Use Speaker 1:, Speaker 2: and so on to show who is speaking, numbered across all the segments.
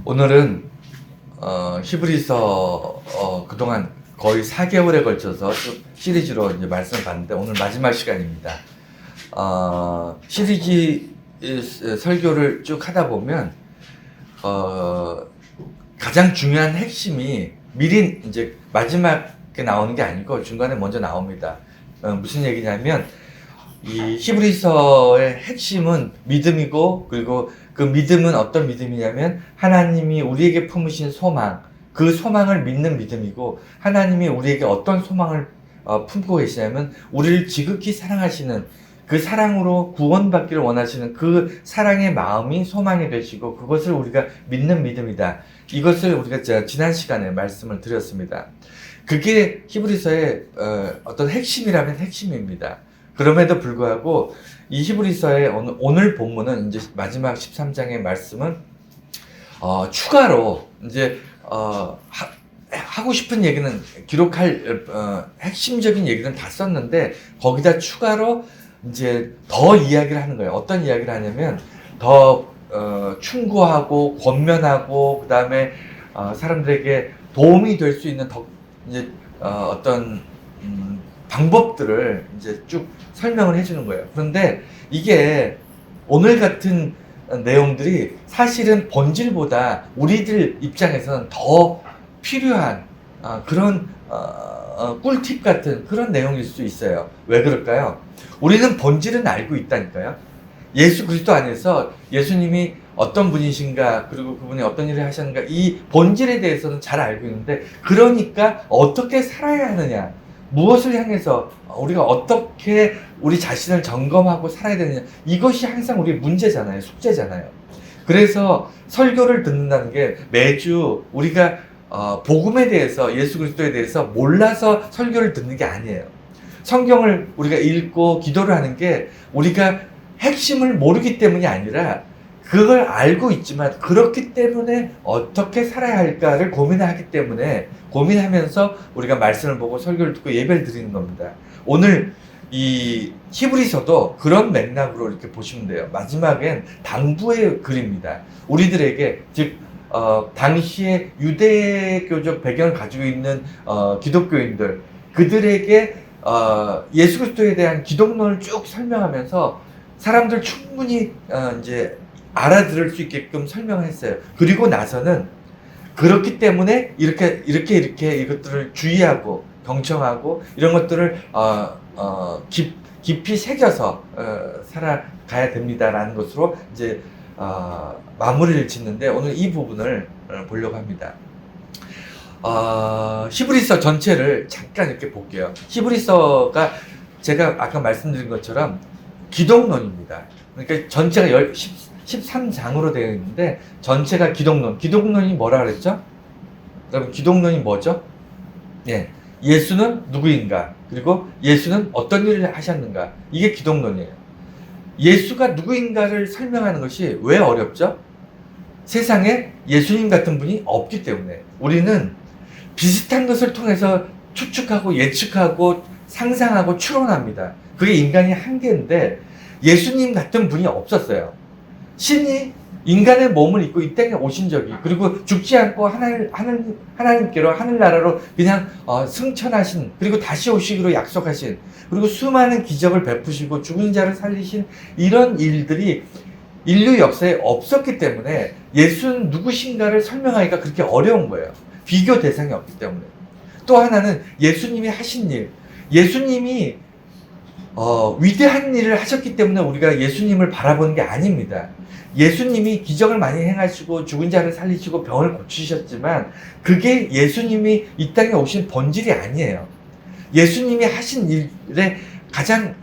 Speaker 1: 오늘은 히브리서 그동안 거의 4개월에 걸쳐서 쭉 시리즈로 이제 말씀을 봤는데 오늘 마지막 시간입니다. 시리즈 설교를 쭉 하다 보면 가장 중요한 핵심이 미리 이제 마지막에 나오는 게 아니고 중간에 먼저 나옵니다. 무슨 얘기냐면 이 히브리서의 핵심은 믿음이고, 그리고 그 믿음은 어떤 믿음이냐면 하나님이 우리에게 품으신 소망, 그 소망을 믿는 믿음이고, 하나님이 우리에게 어떤 소망을 품고 계시냐면 우리를 지극히 사랑하시는, 그 사랑으로 구원받기를 원하시는 그 사랑의 마음이 소망이 되시고, 그것을 우리가 믿는 믿음이다. 이것을 우리가 지난 시간에 말씀을 드렸습니다. 그게 히브리서의 어떤 핵심이라면 핵심입니다. 그럼에도 불구하고 이 히브리서의 오늘 본문은 이제 마지막 13장의 말씀은 추가로 이제 하고 싶은 얘기는 기록할 핵심적인 얘기는 다 썼는데 거기다 추가로 이제 더 이야기를 하는 거예요. 어떤 이야기를 하냐면 더 충고하고 권면하고, 그다음에 사람들에게 도움이 될 수 있는 더 이제 어떤 방법들을 이제 쭉 설명을 해주는 거예요. 그런데 이게 오늘 같은 내용들이 사실은 본질보다 우리들 입장에서는 더 필요한 그런 꿀팁 같은 그런 내용일 수 있어요. 왜 그럴까요? 우리는 본질은 알고 있다니까요. 예수 그리스도 안에서 예수님이 어떤 분이신가, 그리고 그분이 어떤 일을 하셨는가, 이 본질에 대해서는 잘 알고 있는데, 그러니까 어떻게 살아야 하느냐, 무엇을 향해서 우리가 어떻게 우리 자신을 점검하고 살아야 되느냐, 이것이 항상 우리의 문제잖아요. 숙제잖아요. 그래서 설교를 듣는다는 게 매주 우리가 복음에 대해서, 예수 그리스도에 대해서 몰라서 설교를 듣는 게 아니에요. 성경을 우리가 읽고 기도를 하는 게 우리가 핵심을 모르기 때문이 아니라 그걸 알고 있지만 그렇기 때문에 어떻게 살아야 할까를 고민하기 때문에, 고민하면서 우리가 말씀을 보고 설교를 듣고 예배를 드리는 겁니다. 오늘 이 히브리서도 그런 맥락으로 이렇게 보시면 돼요. 마지막엔 당부의 글입니다. 우리들에게, 즉 당시에 유대교적 배경을 가지고 있는 기독교인들, 그들에게 예수 그리스도에 대한 기독론을 쭉 설명하면서 사람들 충분히 이제 알아들을 수 있게끔 설명을 했어요. 그리고 나서는 그렇기 때문에 이렇게 이것들을 주의하고 경청하고 이런 것들을 깊이 새겨서 살아가야 됩니다라는 것으로 이제 마무리를 짓는데, 오늘 이 부분을 보려고 합니다. 히브리서 전체를 잠깐 이렇게 볼게요. 히브리서가 제가 아까 말씀드린 것처럼 기독론입니다. 그러니까 전체가 13장으로 되어 있는데 전체가 기독론. 기독론이 뭐라 그랬죠? 여러분, 기독론이 뭐죠? 예, 예수는 누구인가, 그리고 예수는 어떤 일을 하셨는가, 이게 기독론이에요. 예수가 누구인가를 설명하는 것이 왜 어렵죠? 세상에 예수님 같은 분이 없기 때문에 우리는 비슷한 것을 통해서 추측하고 예측하고 상상하고 추론합니다. 그게 인간의 한계인데 예수님 같은 분이 없었어요. 신이 인간의 몸을 입고 이 땅에 오신 적이, 그리고 죽지 않고 하나님께로 하늘나라로 그냥 승천하신, 그리고 다시 오시기로 약속하신, 그리고 수많은 기적을 베푸시고 죽은 자를 살리신 이런 일들이 인류 역사에 없었기 때문에 예수는 누구신가를 설명하기가 그렇게 어려운 거예요. 비교 대상이 없기 때문에. 또 하나는 예수님이 하신 일, 예수님이 위대한 일을 하셨기 때문에 우리가 예수님을 바라보는 게 아닙니다. 예수님이 기적을 많이 행하시고 죽은 자를 살리시고 병을 고치셨지만 그게 예수님이 이 땅에 오신 본질이 아니에요. 예수님이 하신 일의 가장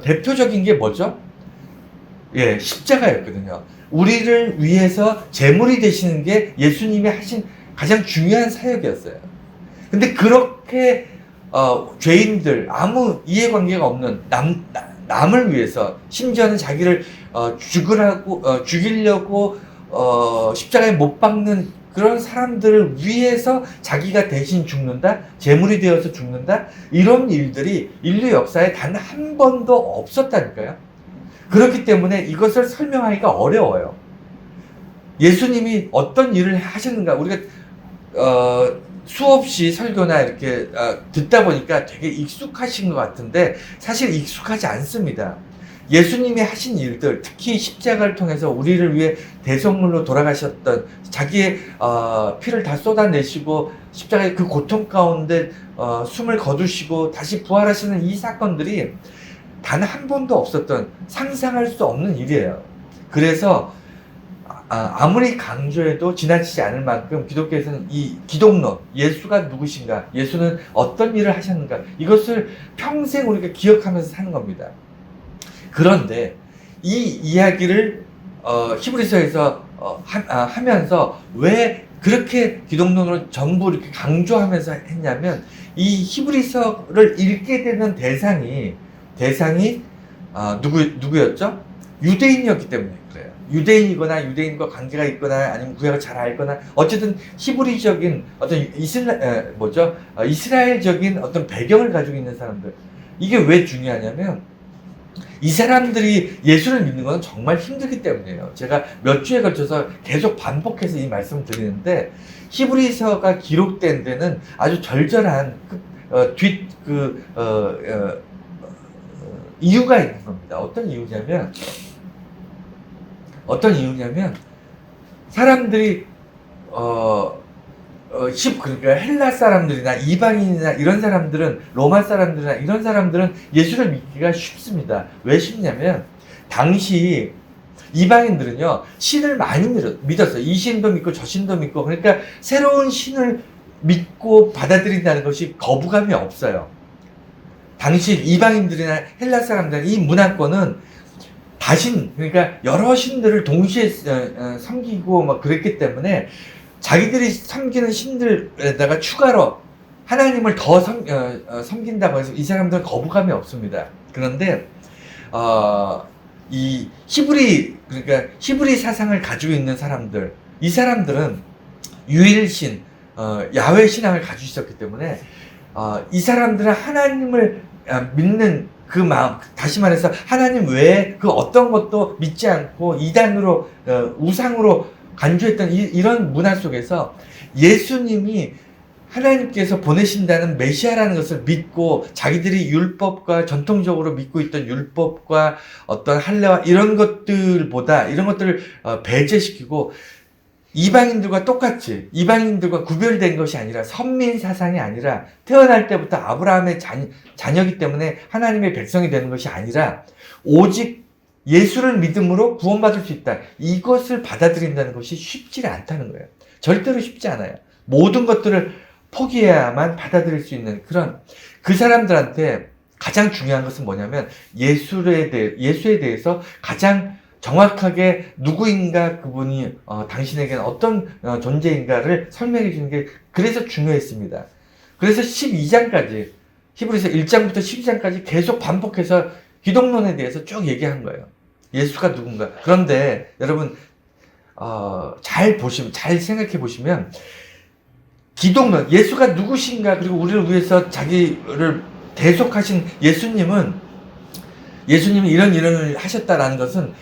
Speaker 1: 대표적인 게 뭐죠? 예, 십자가였거든요. 우리를 위해서 제물이 되시는 게 예수님이 하신 가장 중요한 사역이었어요. 근데 그렇게 죄인들, 아무 이해관계가 없는 남을 위해서, 심지어는 자기를 죽이려고 십자가에 못 박는 그런 사람들을 위해서 자기가 대신 죽는다, 제물이 되어서 죽는다, 이런 일들이 인류 역사에 단 한 번도 없었다니까요. 그렇기 때문에 이것을 설명하기가 어려워요. 예수님이 어떤 일을 하셨는가, 우리가 수없이 설교나 이렇게 듣다 보니까 되게 익숙하신 것 같은데 사실 익숙하지 않습니다. 예수님이 하신 일들, 특히 십자가를 통해서 우리를 위해 대속물로 돌아가셨던, 자기의 피를 다 쏟아내시고 십자가의 그 고통 가운데 숨을 거두시고 다시 부활하시는 이 사건들이 단 한 번도 없었던, 상상할 수 없는 일이에요. 그래서 아무리 강조해도 지나치지 않을 만큼 기독교에서는 이 기독론, 예수가 누구신가, 예수는 어떤 일을 하셨는가, 이것을 평생 우리가 기억하면서 사는 겁니다. 그런데 이 이야기를 히브리서에서 하면서 왜 그렇게 기독론을 전부 이렇게 강조하면서 했냐면, 이 히브리서를 읽게 되는 대상이 누구였죠? 유대인이었기 때문에 그래요. 유대인이거나 유대인과 관계가 있거나 아니면 구약을 잘 알거나 어쨌든 히브리적인 어떤 이스라엘적인 어떤 배경을 가지고 있는 사람들. 이게 왜 중요하냐면, 이 사람들이 예수를 믿는 건 정말 힘들기 때문이에요. 제가 몇 주에 걸쳐서 계속 반복해서 이 말씀을 드리는데, 히브리서가 기록된 데는 아주 절절한 이유가 있는 겁니다. 어떤 이유냐면 사람들이 그러니까 헬라 사람들이나 이방인이나 이런 사람들은, 로마 사람들이나 이런 사람들은 예수를 믿기가 쉽습니다. 왜 쉽냐면, 당시 이방인들은요 신을 많이 믿었어요. 이 신도 믿고 저 신도 믿고. 그러니까 새로운 신을 믿고 받아들인다는 것이 거부감이 없어요. 당시 이방인들이나 헬라 사람들은 이 문화권은 그러니까 여러 신들을 동시에 섬기고 막 그랬기 때문에 자기들이 섬기는 신들에다가 추가로 하나님을 더 섬긴다고 해서 이 사람들은 거부감이 없습니다. 그런데 이 그러니까 히브리 사상을 가지고 있는 사람들, 이 사람들은 유일신, 야훼 신앙을 가지고 있었기 때문에 이 사람들은 하나님을 믿는 그 마음, 다시 말해서 하나님 외에 그 어떤 것도 믿지 않고 이단으로, 우상으로 간주했던 이런 문화 속에서 예수님이 하나님께서 보내신다는 메시아라는 것을 믿고, 자기들이 율법과 전통적으로 믿고 있던 율법과 어떤 할례와 이런 것들보다, 이런 것들을 배제시키고 이방인들과 똑같이, 이방인들과 구별된 것이 아니라, 선민 사상이 아니라, 태어날 때부터 아브라함의 자녀이기 때문에 하나님의 백성이 되는 것이 아니라 오직 예수를 믿음으로 구원받을 수 있다, 이것을 받아들인다는 것이 쉽지 않다는 거예요. 절대로 쉽지 않아요. 모든 것들을 포기해야만 받아들일 수 있는 그런, 그 사람들한테 가장 중요한 것은 뭐냐면, 예수에 대해서 가장 정확하게 누구인가, 그분이 당신에게는 어떤 존재인가를 설명해 주는 게 그래서 중요했습니다. 그래서 12장까지, 히브리서 1장부터 12장까지 계속 반복해서 기독론에 대해서 쭉 얘기한 거예요. 예수가 누군가. 그런데 여러분 잘 생각해 보시면, 기독론, 예수가 누구신가, 그리고 우리를 위해서 자기를 대속하신 예수님이 이런 일을 하셨다라는 것은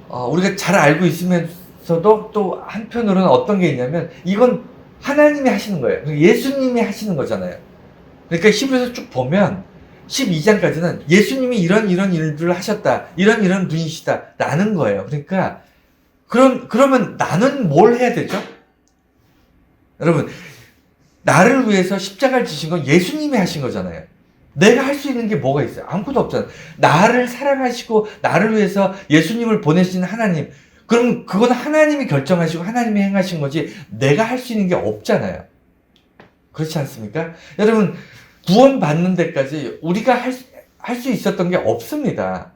Speaker 1: 우리가 잘 알고 있으면서도 또 한편으로는 어떤 게 있냐면, 이건 하나님이 하시는 거예요. 예수님이 하시는 거잖아요. 그러니까 히브리서 쭉 보면 12장까지는 예수님이 이런 일들을 하셨다, 이런 분이시다 라는 거예요. 그러니까 그러면 나는 뭘 해야 되죠? 여러분, 나를 위해서 십자가를 지신 건 예수님이 하신 거잖아요. 내가 할 수 있는 게 뭐가 있어요? 아무것도 없잖아요. 나를 사랑하시고 나를 위해서 예수님을 보내신 하나님, 그럼 그건 하나님이 결정하시고 하나님이 행하신 거지 내가 할 수 있는 게 없잖아요. 그렇지 않습니까? 여러분, 구원받는 데까지 우리가 할 수 있었던 게 없습니다.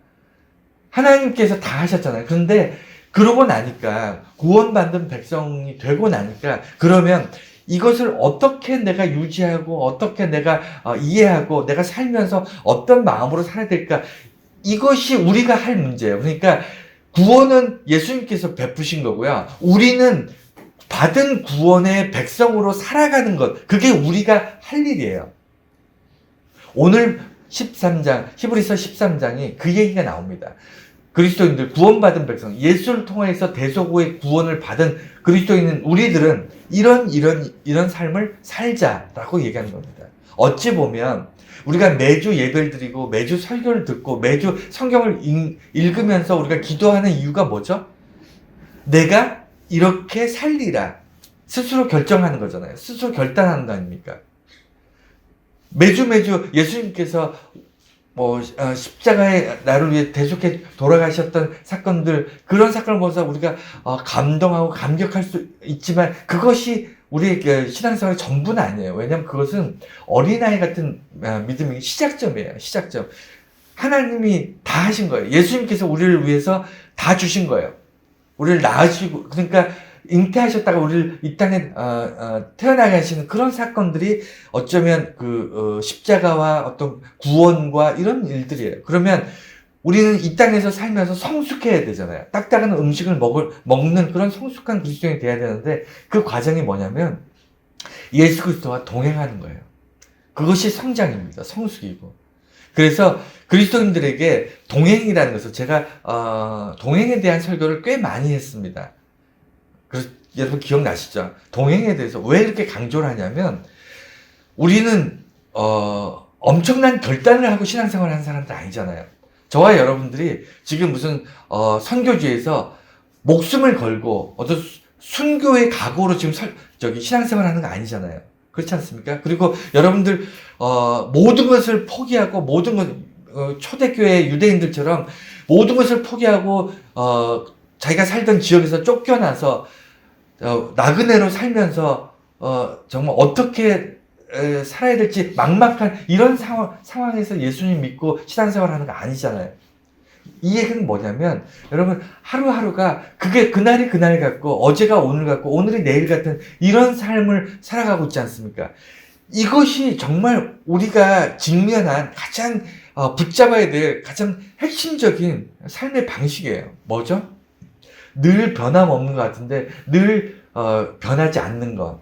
Speaker 1: 하나님께서 다 하셨잖아요. 그런데 그러고 나니까, 구원받는 백성이 되고 나니까, 그러면 이것을 어떻게 내가 유지하고, 어떻게 내가 이해하고, 내가 살면서 어떤 마음으로 살아야 될까, 이것이 우리가 할 문제예요. 그러니까 구원은 예수님께서 베푸신 거고요, 우리는 받은 구원의 백성으로 살아가는 것, 그게 우리가 할 일이에요. 오늘 13장, 히브리서 13장이 그 얘기가 나옵니다. 그리스도인들, 구원받은 백성, 예수를 통해서 대속의 구원을 받은 그리스도인은 우리들은 이런 삶을 살자라고 얘기하는 겁니다. 어찌 보면 우리가 매주 예배를 드리고 매주 설교를 듣고 매주 성경을 읽으면서 우리가 기도하는 이유가 뭐죠? 내가 이렇게 살리라. 스스로 결정하는 거잖아요. 스스로 결단하는 거 아닙니까? 매주 예수님께서 십자가에 나를 위해 대속해 돌아가셨던 사건들, 그런 사건을 보면서 우리가 감동하고 감격할 수 있지만 그것이 우리의 신앙생활의 전부는 아니에요. 왜냐하면 그것은 어린아이 같은 믿음의 시작점이에요. 시작점. 하나님이 다 하신 거예요. 예수님께서 우리를 위해서 다 주신 거예요. 우리를 낳으시고, 그러니까 잉태하셨다가 우리를 이 땅에 태어나게 하시는 그런 사건들이 어쩌면 십자가와 어떤 구원과 이런 일들이에요. 그러면 우리는 이 땅에서 살면서 성숙해야 되잖아요. 딱딱한 음식을 먹는 그런 성숙한 그리스도인이 돼야 되는데 그 과정이 뭐냐면 예수 그리스도와 동행하는 거예요. 그것이 성장입니다. 성숙이고. 그래서 그리스도인들에게 동행이라는 것을 제가 동행에 대한 설교를 꽤 많이 했습니다. 그래서 여러분 기억나시죠? 동행에 대해서 왜 이렇게 강조를 하냐면 우리는 엄청난 결단을 하고 신앙생활을 하는 사람들 아니잖아요. 저와 여러분들이 지금 무슨 선교지에서 목숨을 걸고 어떤 순교의 각오로 지금 신앙생활을 하는 거 아니잖아요. 그렇지 않습니까? 그리고 여러분들 모든 것을 포기하고 모든 것 초대교회 유대인들처럼 모든 것을 포기하고 자기가 살던 지역에서 쫓겨나서 나그네로 살면서 정말 어떻게 살아야 될지 막막한 이런 상황에서 예수님 믿고 신앙생활하는 거 아니잖아요. 이 얘기는 뭐냐면 여러분 하루하루가 그게 그날이 그날 같고 어제가 오늘 같고 오늘이 내일 같은 이런 삶을 살아가고 있지 않습니까? 이것이 정말 우리가 직면한 가장 붙잡아야 될 가장 핵심적인 삶의 방식이에요. 뭐죠? 늘 변함없는 것 같은데 늘 변하지 않는 것.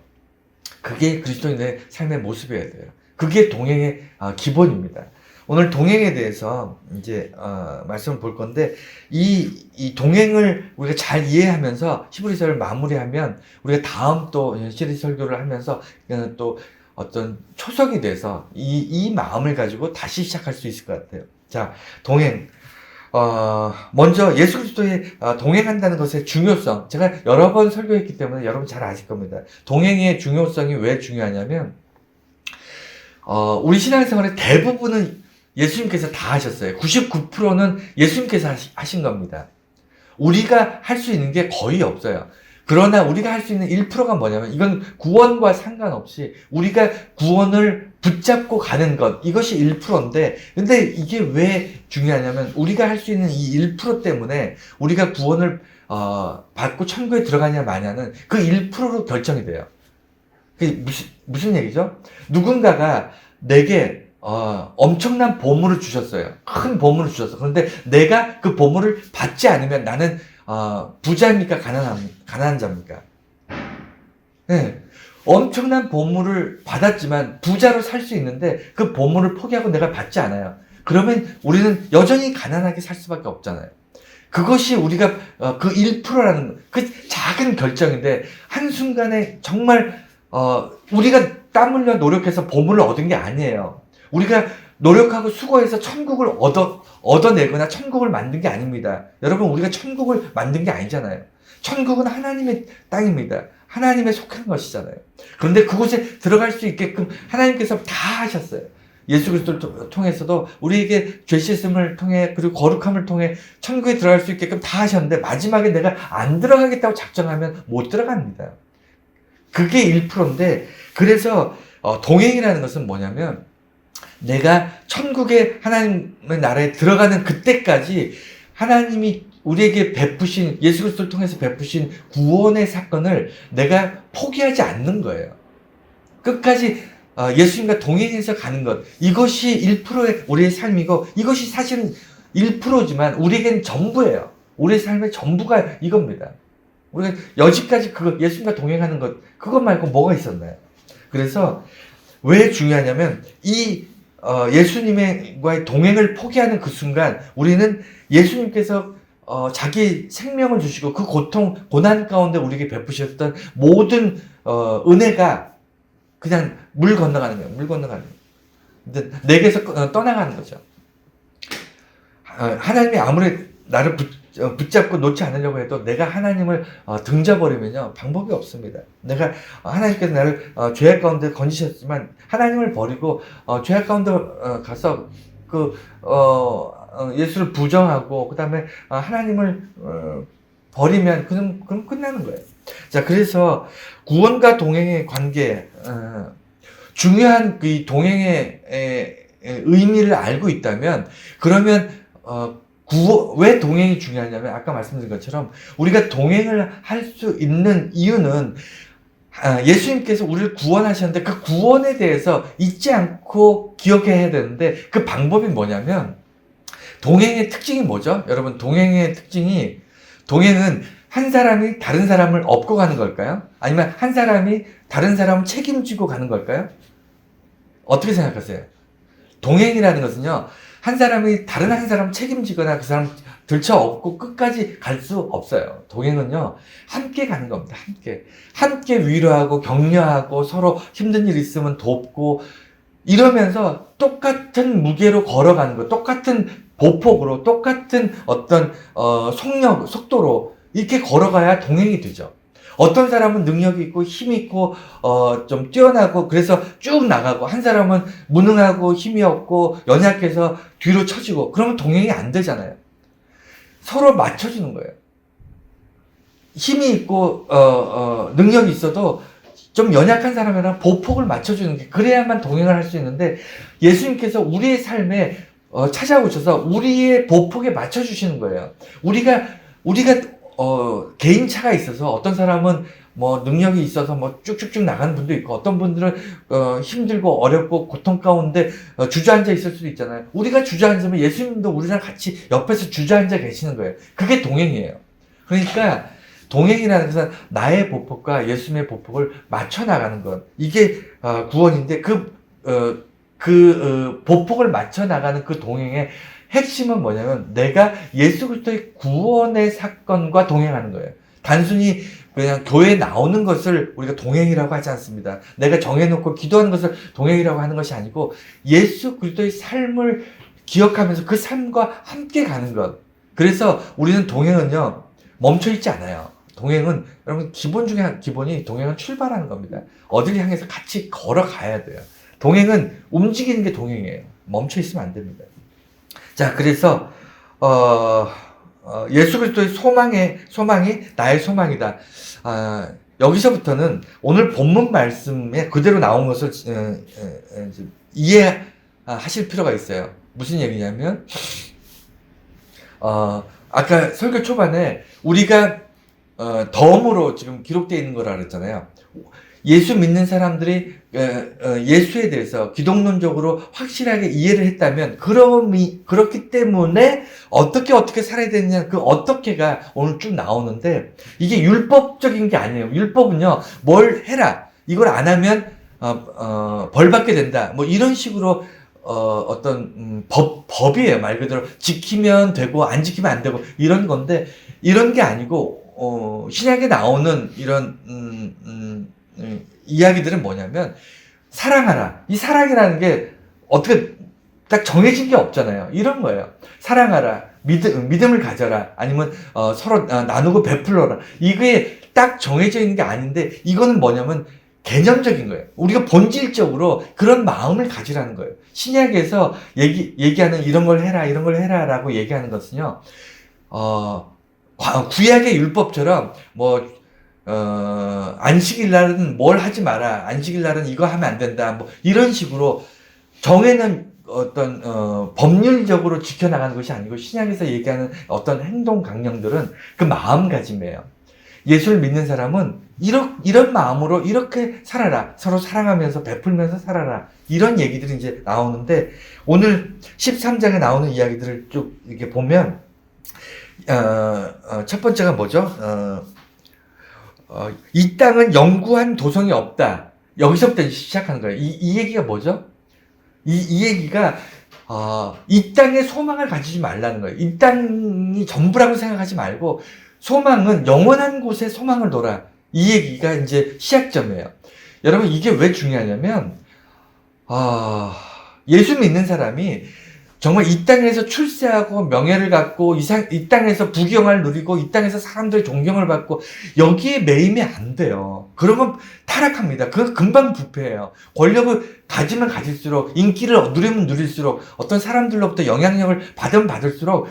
Speaker 1: 그게 그리스도인의 삶의 모습이어야 돼요. 그게 동행의 기본입니다. 오늘 동행에 대해서 이제 말씀을 볼 건데 이 동행을 우리가 잘 이해하면서 히브리서를 마무리하면 우리가 다음 또 시리즈 설교를 하면서 또 어떤 초석이 돼서 이 마음을 가지고 다시 시작할 수 있을 것 같아요. 자, 동행. 먼저 예수 그리스도의 동행한다는 것의 중요성. 제가 여러 번 설교했기 때문에 여러분 잘 아실 겁니다. 동행의 중요성이 왜 중요하냐면, 우리 신앙생활의 대부분은 예수님께서 다 하셨어요. 99%는 예수님께서 하신 겁니다. 우리가 할 수 있는 게 거의 없어요. 그러나 우리가 할 수 있는 1%가 뭐냐면 이건 구원과 상관없이 우리가 구원을 붙잡고 가는 것, 이것이 1%인데 근데 이게 왜 중요하냐면 우리가 할 수 있는 이 1% 때문에 우리가 구원을 받고 천국에 들어가냐 마냐는 그 1%로 결정이 돼요. 그게 무슨 얘기죠? 누군가가 내게 엄청난 보물을 주셨어요. 큰 보물을 주셨어. 그런데 내가 그 보물을 받지 않으면 나는 부자입니까? 가난한 자입니까? 네. 엄청난 보물을 받았지만 부자로 살 수 있는데 그 보물을 포기하고 내가 받지 않아요. 그러면 우리는 여전히 가난하게 살 수밖에 없잖아요. 그것이 우리가 그 1%라는 그 작은 결정인데 한순간에 정말 우리가 땀 흘려 노력해서 보물을 얻은 게 아니에요. 우리가 노력하고 수고해서 천국을 얻어내거나 천국을 만든 게 아닙니다. 여러분, 우리가 천국을 만든 게 아니잖아요. 천국은 하나님의 땅입니다. 하나님의 속한 것이잖아요. 그런데 그곳에 들어갈 수 있게끔 하나님께서 다 하셨어요. 예수 그리스도를 통해서도 우리에게 죄 씻음을 통해 그리고 거룩함을 통해 천국에 들어갈 수 있게끔 다 하셨는데 마지막에 내가 안 들어가겠다고 작정하면 못 들어갑니다. 그게 1%인데 그래서 동행이라는 것은 뭐냐면 내가 천국의 하나님의 나라에 들어가는 그때까지 하나님이 우리에게 베푸신 예수 그리스도를 통해서 베푸신 구원의 사건을 내가 포기하지 않는 거예요. 끝까지 예수님과 동행해서 가는 것, 이것이 1%의 우리의 삶이고 이것이 사실은 1%지만 우리에게는 전부예요. 우리의 삶의 전부가 이겁니다. 우리가 여지까지 예수님과 동행하는 것, 그것 말고 뭐가 있었나요? 그래서 왜 중요하냐면 예수님과의 동행을 포기하는 그 순간 우리는 예수님께서 자기 생명을 주시고 그 고난 가운데 우리에게 베푸셨던 모든 은혜가 그냥 물 건너가는 거예요. 물 건너가는 거예요. 근데 내게서 떠나가는 거죠. 하나님이 아무리 나를 붙잡고 놓지 않으려고 해도 내가 하나님을 등져버리면요 방법이 없습니다. 내가 하나님께서 나를 죄악 가운데 건지셨지만 하나님을 버리고 죄악 가운데 가서 예수를 부정하고 그 다음에 하나님을 버리면 그럼 끝나는 거예요. 자, 그래서 구원과 동행의 관계, 중요한 이 동행의 의미를 알고 있다면, 그러면 왜 동행이 중요하냐면 아까 말씀드린 것처럼 우리가 동행을 할 수 있는 이유는 예수님께서 우리를 구원하셨는데 그 구원에 대해서 잊지 않고 기억해야 되는데, 그 방법이 뭐냐면, 동행의 특징이 뭐죠? 여러분, 동행은 한 사람이 다른 사람을 업고 가는 걸까요? 아니면 한 사람이 다른 사람을 책임지고 가는 걸까요? 어떻게 생각하세요? 동행이라는 것은요, 한 사람이 다른 한 사람을 책임지거나 그 사람 들쳐 업고 끝까지 갈 수 없어요. 동행은요, 함께 가는 겁니다. 함께 위로하고 격려하고 서로 힘든 일 있으면 돕고 이러면서 똑같은 무게로 걸어가는 거, 똑같은 보폭으로, 똑같은 어떤 속도로 이렇게 걸어가야 동행이 되죠. 어떤 사람은 능력이 있고 힘이 있고 좀 뛰어나고 그래서 쭉 나가고, 한 사람은 무능하고 힘이 없고 연약해서 뒤로 처지고, 그러면 동행이 안 되잖아요. 서로 맞춰주는 거예요. 힘이 있고 능력이 있어도 좀 연약한 사람이랑 보폭을 맞춰주는 게, 그래야만 동행을 할 수 있는데, 예수님께서 우리의 삶에 찾아오셔서 우리의 보폭에 맞춰주시는 거예요. 우리가 개인차가 있어서 어떤 사람은 뭐 능력이 있어서 뭐 쭉쭉쭉 나가는 분도 있고, 어떤 분들은 힘들고 어렵고 고통 가운데 주저앉아 있을 수도 있잖아요. 우리가 주저앉으면 예수님도 우리랑 같이 옆에서 주저앉아 계시는 거예요. 그게 동행이에요. 그러니까 동행이라는 것은 나의 보폭과 예수님의 보폭을 맞춰 나가는 것, 이게 구원인데, 보폭을 맞춰 나가는 그 동행의 핵심은 뭐냐면, 내가 예수 그리스도의 구원의 사건과 동행하는 거예요. 단순히 그냥 교회에 나오는 것을 우리가 동행이라고 하지 않습니다. 내가 정해놓고 기도하는 것을 동행이라고 하는 것이 아니고, 예수 그리스도의 삶을 기억하면서 그 삶과 함께 가는 것. 그래서 우리는 동행은요, 멈춰있지 않아요. 동행은, 여러분, 기본 중에 기본이 동행은 출발하는 겁니다. 어딜 향해서 같이 걸어가야 돼요. 동행은 움직이는 게 동행이에요. 멈춰있으면 안 됩니다. 자, 그래서 예수 그리스도의 소망이 나의 소망이다. 여기서부터는 오늘 본문 말씀에 그대로 나온 것을 이해하실 필요가 있어요. 무슨 얘기냐면, 아까 설교 초반에 우리가 덤으로 지금 기록되어 있는 거라 그랬잖아요. 예수 믿는 사람들이 예수에 대해서 기독론적으로 확실하게 이해를 했다면, 그렇기 때문에 어떻게 살아야 되느냐, 그 어떻게가 오늘 쭉 나오는데, 이게 율법적인 게 아니에요. 율법은요, 뭘 해라, 이걸 안 하면 벌 받게 된다, 뭐 이런 식으로 어떤 법이에요. 말 그대로 지키면 되고 안 지키면 안 되고 이런 건데, 이런 게 아니고 신약에 나오는 이런 이야기들은 뭐냐면, 사랑하라. 이 사랑이라는 게 어떻게 딱 정해진 게 없잖아요. 이런 거예요. 사랑하라. 믿음을 가져라. 아니면 서로 나누고 베풀어라. 이게 딱 정해져 있는 게 아닌데, 이거는 뭐냐면 개념적인 거예요. 우리가 본질적으로 그런 마음을 가지라는 거예요. 신약에서 얘기하는 이런 걸 해라 라고 얘기하는 것은요, 구약의 율법처럼 안식일 날은 뭘 하지 마라, 안식일 날은 이거 하면 안 된다, 뭐 이런 식으로 정해는 어떤 법률적으로 지켜나가는 것이 아니고, 신약에서 얘기하는 어떤 행동 강령들은 그 마음가짐이에요. 예수를 믿는 사람은 이런 마음으로 이렇게 살아라, 서로 사랑하면서 베풀면서 살아라, 이런 얘기들이 이제 나오는데, 오늘 13장에 나오는 이야기들을 쭉 이렇게 보면 첫 번째가 뭐죠? 이 땅은 영구한 도성이 없다. 여기서부터 시작하는 거예요. 이 얘기가 뭐죠? 이 얘기가 이 땅에 소망을 가지지 말라는 거예요. 이 땅이 전부라고 생각하지 말고 소망은 영원한 곳에 소망을 둬라. 이 얘기가 이제 시작점이에요. 여러분 이게 왜 중요하냐면 예수 믿는 사람이 정말 이 땅에서 출세하고 명예를 갖고 이 땅에서 부귀영화를 누리고 이 땅에서 사람들의 존경을 받고 여기에 매이면 안 돼요. 그러면 타락합니다. 그거 금방 부패해요. 권력을 가지면 가질수록 인기를 누리면 누릴수록 어떤 사람들로부터 영향력을 받으면 받을수록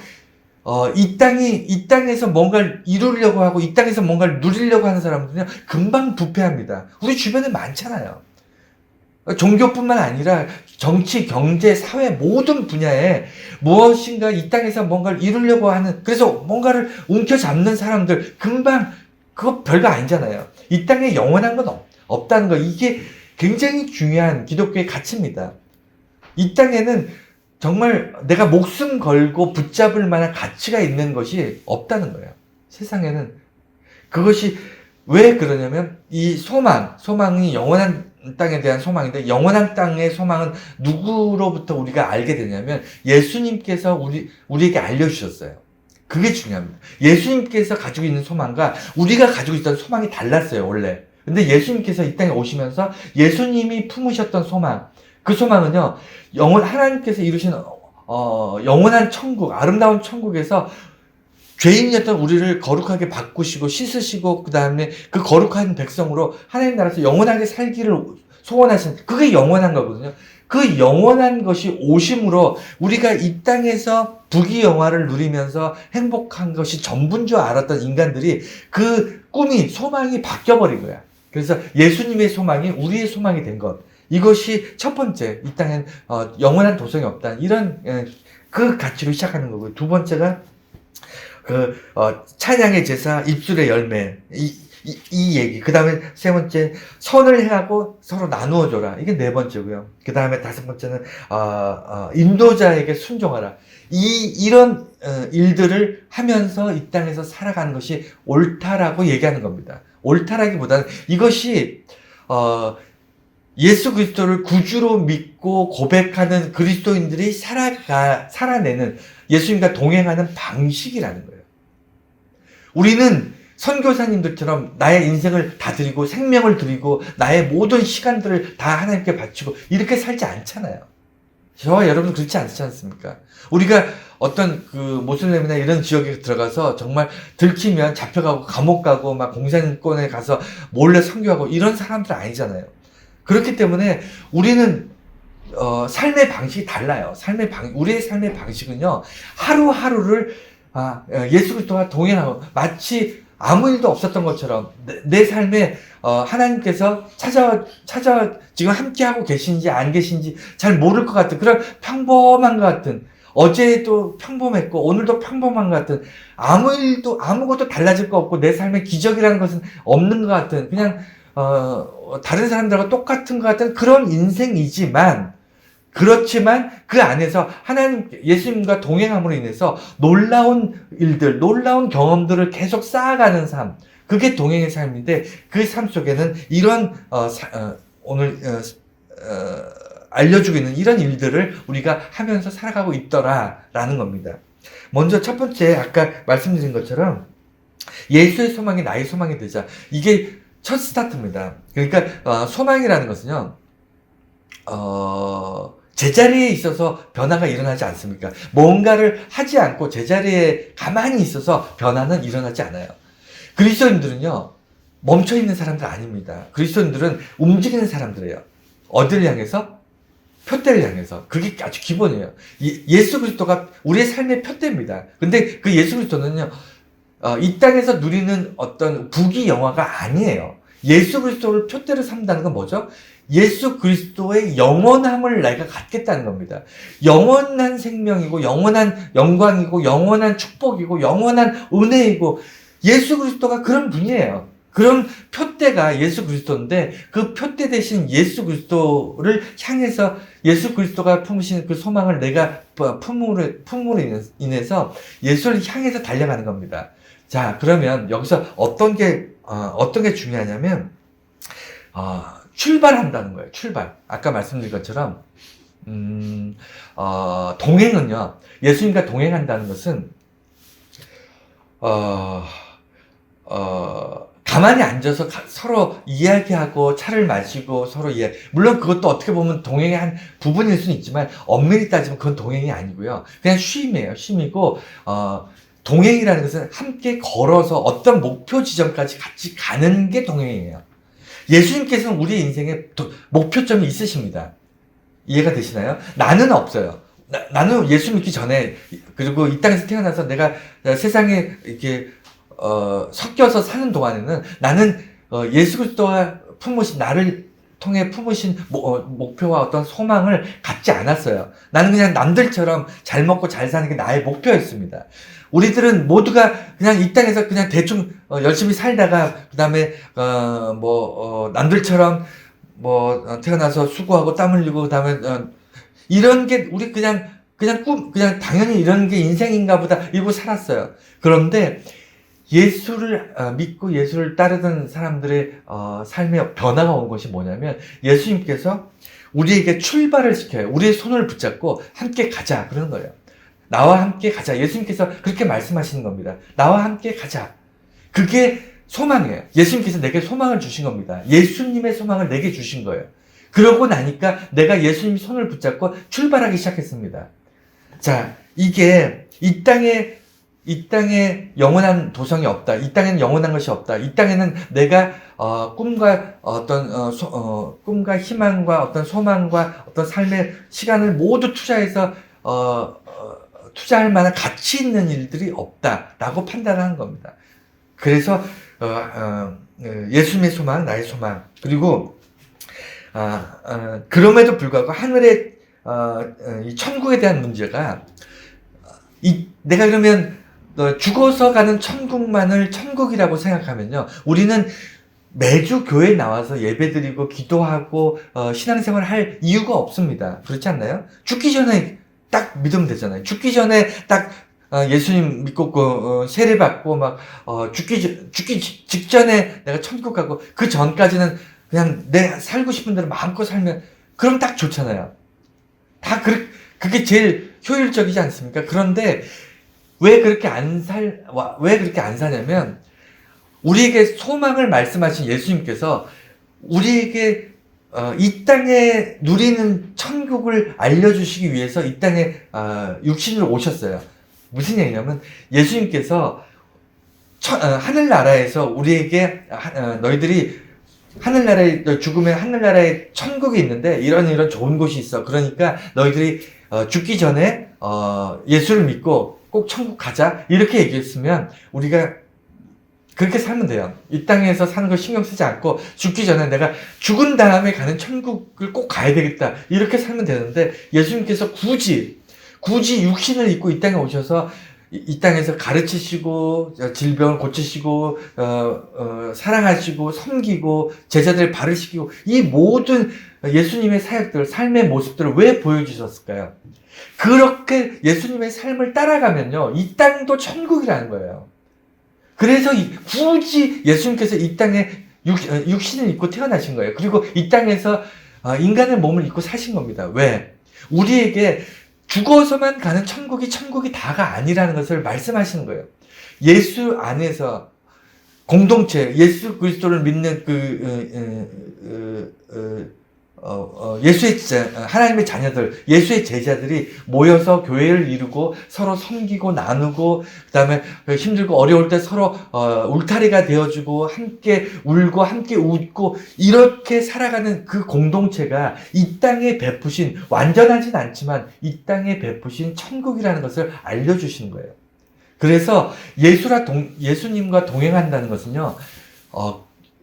Speaker 1: 이 땅에서 뭔가를 이루려고 하고 이 땅에서 뭔가를 누리려고 하는 사람들은 금방 부패합니다. 우리 주변에 많잖아요. 종교뿐만 아니라 정치, 경제, 사회 모든 분야에 무엇인가 이 땅에서 뭔가를 이루려고 하는 그래서 뭔가를 움켜잡는 사람들 금방 그거 별거 아니잖아요. 이 땅에 영원한 건 없다는 거 이게 굉장히 중요한 기독교의 가치입니다. 이 땅에는 정말 내가 목숨 걸고 붙잡을 만한 가치가 있는 것이 없다는 거예요. 세상에는 그것이 왜 그러냐면 이 소망이 영원한 땅에 대한 소망인데 영원한 땅의 소망은 누구로부터 우리가 알게 되냐면 예수님께서 우리에게 알려주셨어요. 그게 중요합니다. 예수님께서 가지고 있는 소망과 우리가 가지고 있던 소망이 달랐어요, 원래. 근데 예수님께서 이 땅에 오시면서 예수님이 품으셨던 소망, 그 소망은요, 하나님께서 이루신, 영원한 천국, 아름다운 천국에서 죄인이었던 우리를 거룩하게 바꾸시고 씻으시고 그 다음에 그 거룩한 백성으로 하나님 나라에서 영원하게 살기를 소원하신 그게 영원한 거거든요. 그 영원한 것이 오심으로 우리가 이 땅에서 부귀영화를 누리면서 행복한 것이 전부인 줄 알았던 인간들이 그 꿈이 소망이 바뀌어버린 거야. 그래서 예수님의 소망이 우리의 소망이 된 것. 이것이 첫 번째 이 땅엔 영원한 도성이 없다. 이런 그 가치로 시작하는 거고요. 두 번째가 찬양의 제사, 입술의 열매, 이 얘기. 그 다음에 세 번째, 선을 행하고 서로 나누어줘라. 이게 네 번째고요. 그 다음에 다섯 번째는, 인도자에게 순종하라. 이런, 일들을 하면서 이 땅에서 살아가는 것이 옳다라고 얘기하는 겁니다. 옳다라기보다는 이것이, 예수 그리스도를 구주로 믿고 고백하는 그리스도인들이 살아내는 예수님과 동행하는 방식이라는 거예요. 우리는 선교사님들처럼 나의 인생을 다 드리고 생명을 드리고 나의 모든 시간들을 다 하나님께 바치고 이렇게 살지 않잖아요. 저와 여러분 그렇지 않지 않습니까? 우리가 어떤 그 모슬렘이나 이런 지역에 들어가서 정말 들키면 잡혀가고 감옥 가고 막 공산권에 가서 몰래 선교하고 이런 사람들 아니잖아요. 그렇기 때문에 우리는 삶의 방식이 달라요. 우리의 삶의 방식은요, 하루하루를, 예수 그리스도와 동행하고, 마치 아무 일도 없었던 것처럼, 내 삶에, 하나님께서 지금 함께하고 계신지 안 계신지 잘 모를 것 같은, 그런 평범한 것 같은, 어제도 평범했고, 오늘도 평범한 것 같은, 아무것도 달라질 거 없고, 내 삶에 기적이라는 것은 없는 것 같은, 그냥, 다른 사람들하고 똑같은 것 같은 그런 인생이지만, 그렇지만 그 안에서 예수님과 동행함으로 인해서 놀라운 일들, 놀라운 경험들을 계속 쌓아가는 삶, 그게 동행의 삶인데 그 삶 속에는 이런 오늘 알려주고 있는 이런 일들을 우리가 하면서 살아가고 있더라라는 겁니다. 먼저 첫 번째 아까 말씀드린 것처럼 예수의 소망이 나의 소망이 되자. 이게 첫 스타트입니다. 그러니까 소망이라는 것은요. 제자리에 있어서 변화가 일어나지 않습니까? 뭔가를 하지 않고 제자리에 가만히 있어서 변화는 일어나지 않아요. 그리스도인들은요, 멈춰있는 사람들 아닙니다. 그리스도인들은 움직이는 사람들이에요. 어디를 향해서? 표대를 향해서. 그게 아주 기본이에요. 예수 그리스도가 우리의 삶의 표대입니다. 근데 그 예수 그리스도는요, 이 땅에서 누리는 어떤 부귀영화가 아니에요. 예수 그리스도를 표대로 삼다는 건 뭐죠? 예수 그리스도의 영원함을 내가 갖겠다는 겁니다. 영원한 생명이고 영원한 영광이고 영원한 축복이고 영원한 은혜이고 예수 그리스도가 그런 분이에요. 그런 표대가 예수 그리스도인데 그 표대 대신 예수 그리스도를 향해서 예수 그리스도가 품으신 그 소망을 내가 품으로 인해서 예수를 향해서 달려가는 겁니다. 자, 그러면 여기서 어떤 게 중요하냐면, 출발한다는 거예요. 출발. 아까 말씀드린 것처럼, 동행은요, 예수님과 동행한다는 것은, 가만히 앉아서 서로 이야기하고 차를 마시고 서로 물론 그것도 어떻게 보면 동행의 한 부분일 수는 있지만 엄밀히 따지면 그건 동행이 아니고요. 그냥 쉼이에요. 쉼이고, 동행이라는 것은 함께 걸어서 어떤 목표 지점까지 같이 가는 게 동행이에요. 예수님께서는 우리 인생에 목표점이 있으십니다. 이해가 되시나요? 나는 없어요. 나는 예수 믿기 전에, 그리고 이 땅에서 태어나서 내가 세상에 이렇게 섞여서 사는 동안에는 나는 예수 그리스도가 품으신, 나를 통해 품으신 목표와 어떤 소망을 갖지 않았어요. 나는 그냥 남들처럼 잘 먹고 잘 사는 게 나의 목표였습니다. 우리들은 모두가 그냥 이 땅에서 그냥 대충 열심히 살다가 그 다음에 남들처럼 태어나서 수고하고 땀 흘리고 그 다음에 이런 게 우리 그냥 당연히 이런 게 인생인가 보다 이러고 살았어요. 그런데 예수를 믿고 예수를 따르던 사람들의 삶의 변화가 온 것이 뭐냐면, 예수님께서 우리에게 출발을 시켜요. 우리의 손을 붙잡고 함께 가자 그러는 거예요. 나와 함께 가자. 예수님께서 그렇게 말씀하시는 겁니다. 나와 함께 가자. 그게 소망이에요. 예수님께서 내게 소망을 주신 겁니다. 예수님의 소망을 내게 주신 거예요. 그러고 나니까 내가 예수님 손을 붙잡고 출발하기 시작했습니다. 자, 이게 이 땅에 영원한 도성이 없다. 이 땅에는 영원한 것이 없다. 이 땅에는 내가 꿈과 꿈과 희망과 어떤 소망과 어떤 삶의 시간을 모두 투자해서 투자할 만한 가치 있는 일들이 없다라고 판단하는 겁니다. 그래서 예수님의 소망, 나의 소망, 그리고 그럼에도 불구하고 하늘의 이 천국에 대한 문제가, 내가 그러면 죽어서 가는 천국만을 천국이라고 생각하면요, 우리는 매주 교회에 나와서 예배드리고 기도하고 신앙생활을 할 이유가 없습니다. 그렇지 않나요? 죽기 전에 딱 믿으면 되잖아요. 죽기 전에 딱 예수님 믿고 세례받고 막 죽기 직전에 내가 천국 가고, 그 전까지는 그냥 내 살고 싶은 대로 마음껏 살면 그럼 딱 좋잖아요. 그게 제일 효율적이지 않습니까? 그런데 왜 그렇게 안 사냐면, 우리에게 소망을 말씀하신 예수님께서 우리에게 이 땅에 누리는 천국을 알려주시기 위해서 이 땅에 육신으로 오셨어요. 무슨 얘기냐면, 예수님께서 하늘나라에서 우리에게 너희들이 하늘나라에 죽으면 하늘나라에 천국이 있는데 이런 좋은 곳이 있어. 그러니까 너희들이 죽기 전에 예수를 믿고 꼭 천국 가자, 이렇게 얘기했으면 우리가 그렇게 살면 돼요. 이 땅에서 사는 거 신경 쓰지 않고 죽기 전에 내가 죽은 다음에 가는 천국을 꼭 가야 되겠다, 이렇게 살면 되는데, 예수님께서 굳이 육신을 입고 이 땅에 오셔서 이 땅에서 가르치시고 질병을 고치시고 사랑하시고 섬기고 제자들을 바르시키고, 이 모든 예수님의 사역들, 삶의 모습들을 왜 보여주셨을까요? 그렇게 예수님의 삶을 따라가면요, 이 땅도 천국이라는 거예요. 그래서 굳이 예수님께서 이 땅에 육신을 입고 태어나신 거예요. 그리고 이 땅에서 인간의 몸을 입고 사신 겁니다. 왜? 우리에게 죽어서만 가는 천국이 다가 아니라는 것을 말씀하시는 거예요. 예수 안에서 공동체, 예수 그리스도를 믿는 하나님의 자녀들, 예수의 제자들이 모여서 교회를 이루고 서로 섬기고 나누고, 그 다음에 힘들고 어려울 때 서로 울타리가 되어주고 함께 울고 함께 웃고, 이렇게 살아가는 그 공동체가 이 땅에 베푸신, 완전하진 않지만 이 땅에 베푸신 천국이라는 것을 알려주시는 거예요. 그래서 예수님과 동행한다는 것은요,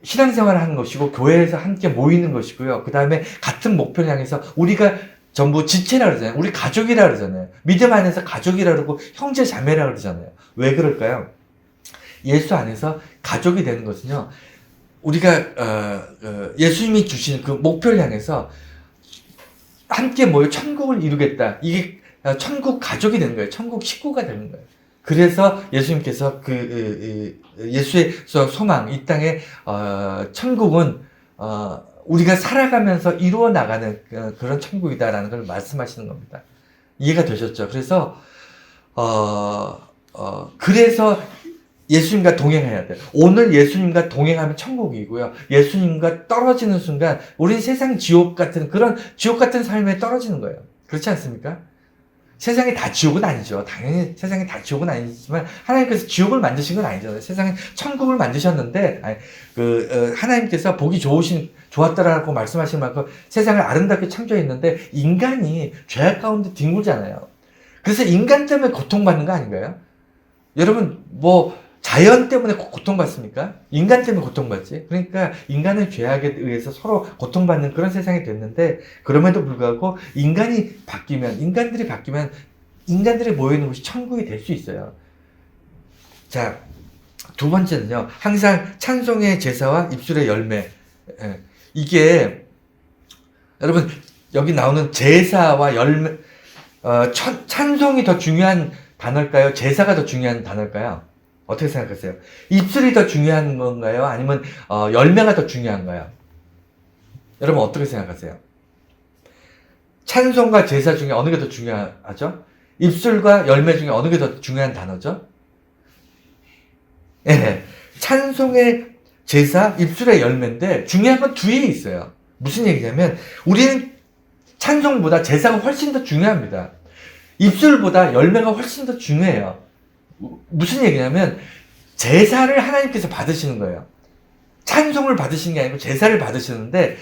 Speaker 1: 신앙생활을 하는 것이고 교회에서 함께 모이는 것이고요. 그 다음에 같은 목표를 향해서, 우리가 전부 지체라 그러잖아요. 우리 가족이라 그러잖아요. 믿음 안에서 가족이라 그러고 형제 자매라 그러잖아요. 왜 그럴까요? 예수 안에서 가족이 되는 것은요, 우리가 예수님이 주신 그 목표를 향해서 함께 모여 천국을 이루겠다, 이게 천국 가족이 되는 거예요. 천국 식구가 되는 거예요. 그래서 예수님께서 예수의 소망, 이 땅에 천국은 우리가 살아가면서 이루어 나가는 그런 천국이다라는 걸 말씀하시는 겁니다. 이해가 되셨죠? 그래서 그래서 예수님과 동행해야 돼요. 오늘 예수님과 동행하면 천국이고요. 예수님과 떨어지는 순간 우린 세상 지옥 같은 그런 지옥 같은 삶에 떨어지는 거예요. 그렇지 않습니까? 세상이 다 지옥은 아니죠. 당연히 세상이 다 지옥은 아니지만 하나님께서 지옥을 만드신 건 아니잖아요. 세상에 천국을 만드셨는데 하나님께서 보기 좋았더라고 말씀하신 만큼 세상을 아름답게 창조했는데 인간이 죄악 가운데 뒹굴잖아요. 그래서 인간 때문에 고통받는 거 아닌가요? 여러분 자연 때문에 고통받습니까? 인간 때문에 고통받지. 그러니까 인간은 죄악에 의해서 서로 고통받는 그런 세상이 됐는데 그럼에도 불구하고 인간들이 바뀌면 인간들이 모여있는 곳이 천국이 될 수 있어요. 자, 두 번째는요. 항상 찬송의 제사와 입술의 열매. 이게 여러분 여기 나오는 제사와 열매 찬송이 더 중요한 단어일까요? 제사가 더 중요한 단어일까요? 어떻게 생각하세요? 입술이 더 중요한 건가요? 아니면 열매가 더 중요한가요? 여러분 어떻게 생각하세요? 찬송과 제사 중에 어느 게 더 중요하죠? 입술과 열매 중에 어느 게 더 중요한 단어죠? 네. 찬송의 제사, 입술의 열매인데 중요한 건 뒤에 있어요. 무슨 얘기냐면 우리는 찬송보다 제사가 훨씬 더 중요합니다. 입술보다 열매가 훨씬 더 중요해요. 무슨 얘기냐면 제사를 하나님께서 받으시는 거예요. 찬송을 받으시는 게 아니고 제사를 받으시는데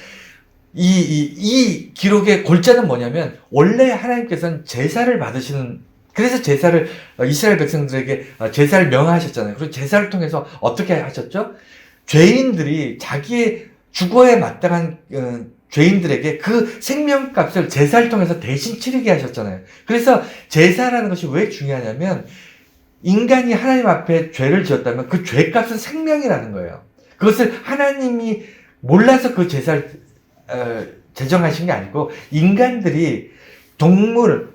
Speaker 1: 이 기록의 골자는 뭐냐면 원래 하나님께서는 제사를 받으시는 그래서 제사를 이스라엘 백성들에게 제사를 명하셨잖아요. 그리고 제사를 통해서 어떻게 하셨죠? 죄인들이 자기의 죽어야 마땅한 죄인들에게 그 생명값을 제사를 통해서 대신 치르게 하셨잖아요. 그래서 제사라는 것이 왜 중요하냐면 인간이 하나님 앞에 죄를 지었다면 그 죄값은 생명이라는 거예요. 그것을 하나님이 몰라서 그 제사를 제정하신 게 아니고 인간들이 동물,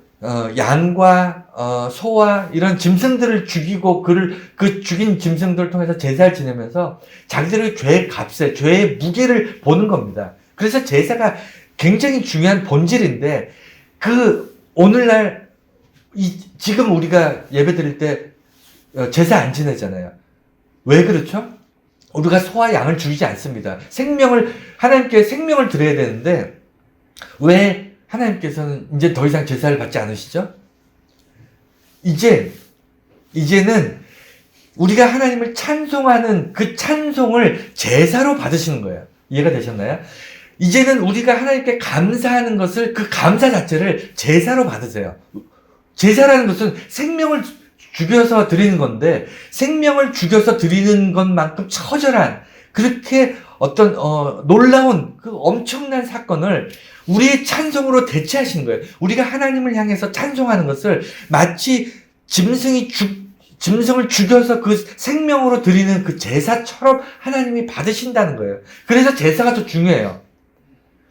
Speaker 1: 양과 소와 이런 짐승들을 죽이고 그 죽인 짐승들을 통해서 제사를 지내면서 자기들의 죄의 값에 죄의 무게를 보는 겁니다. 그래서 제사가 굉장히 중요한 본질인데 오늘날 지금 우리가 예배 드릴 때 제사 안 지내잖아요. 왜 그렇죠? 우리가 소와 양을 죽이지 않습니다. 하나님께 생명을 드려야 되는데, 왜 하나님께서는 이제 더 이상 제사를 받지 않으시죠? 이제는 우리가 하나님을 찬송하는 그 찬송을 제사로 받으시는 거예요. 이해가 되셨나요? 이제는 우리가 하나님께 감사하는 것을 그 감사 자체를 제사로 받으세요. 제사라는 것은 생명을 죽여서 드리는 건데 생명을 죽여서 드리는 것만큼 처절한 그렇게 어떤 놀라운 그 엄청난 사건을 우리의 찬송으로 대체하시는 거예요. 우리가 하나님을 향해서 찬송하는 것을 마치 짐승을 죽여서 그 생명으로 드리는 그 제사처럼 하나님이 받으신다는 거예요. 그래서 제사가 더 중요해요.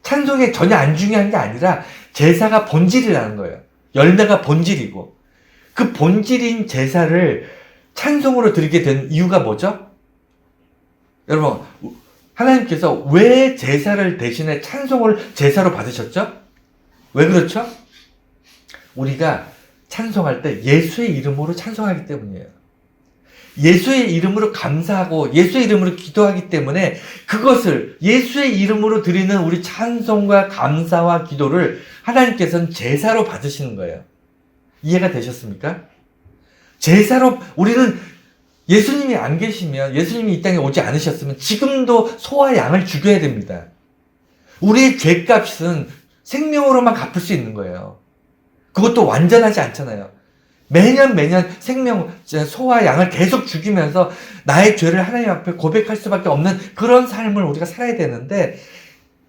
Speaker 1: 찬송이 전혀 안 중요한 게 아니라 제사가 본질이라는 거예요. 열매가 본질이고 그 본질인 제사를 찬송으로 드리게 된 이유가 뭐죠? 여러분, 하나님께서 왜 제사를 대신에 찬송을 제사로 받으셨죠? 왜 그렇죠? 우리가 찬송할 때 예수의 이름으로 찬송하기 때문이에요. 예수의 이름으로 감사하고 예수의 이름으로 기도하기 때문에 그것을 예수의 이름으로 드리는 우리 찬송과 감사와 기도를 하나님께서는 제사로 받으시는 거예요. 이해가 되셨습니까? 제사로 우리는 예수님이 안 계시면 예수님이 이 땅에 오지 않으셨으면 지금도 소와 양을 죽여야 됩니다. 우리의 죄값은 생명으로만 갚을 수 있는 거예요. 그것도 완전하지 않잖아요. 매년 소와 양을 계속 죽이면서 나의 죄를 하나님 앞에 고백할 수밖에 없는 그런 삶을 우리가 살아야 되는데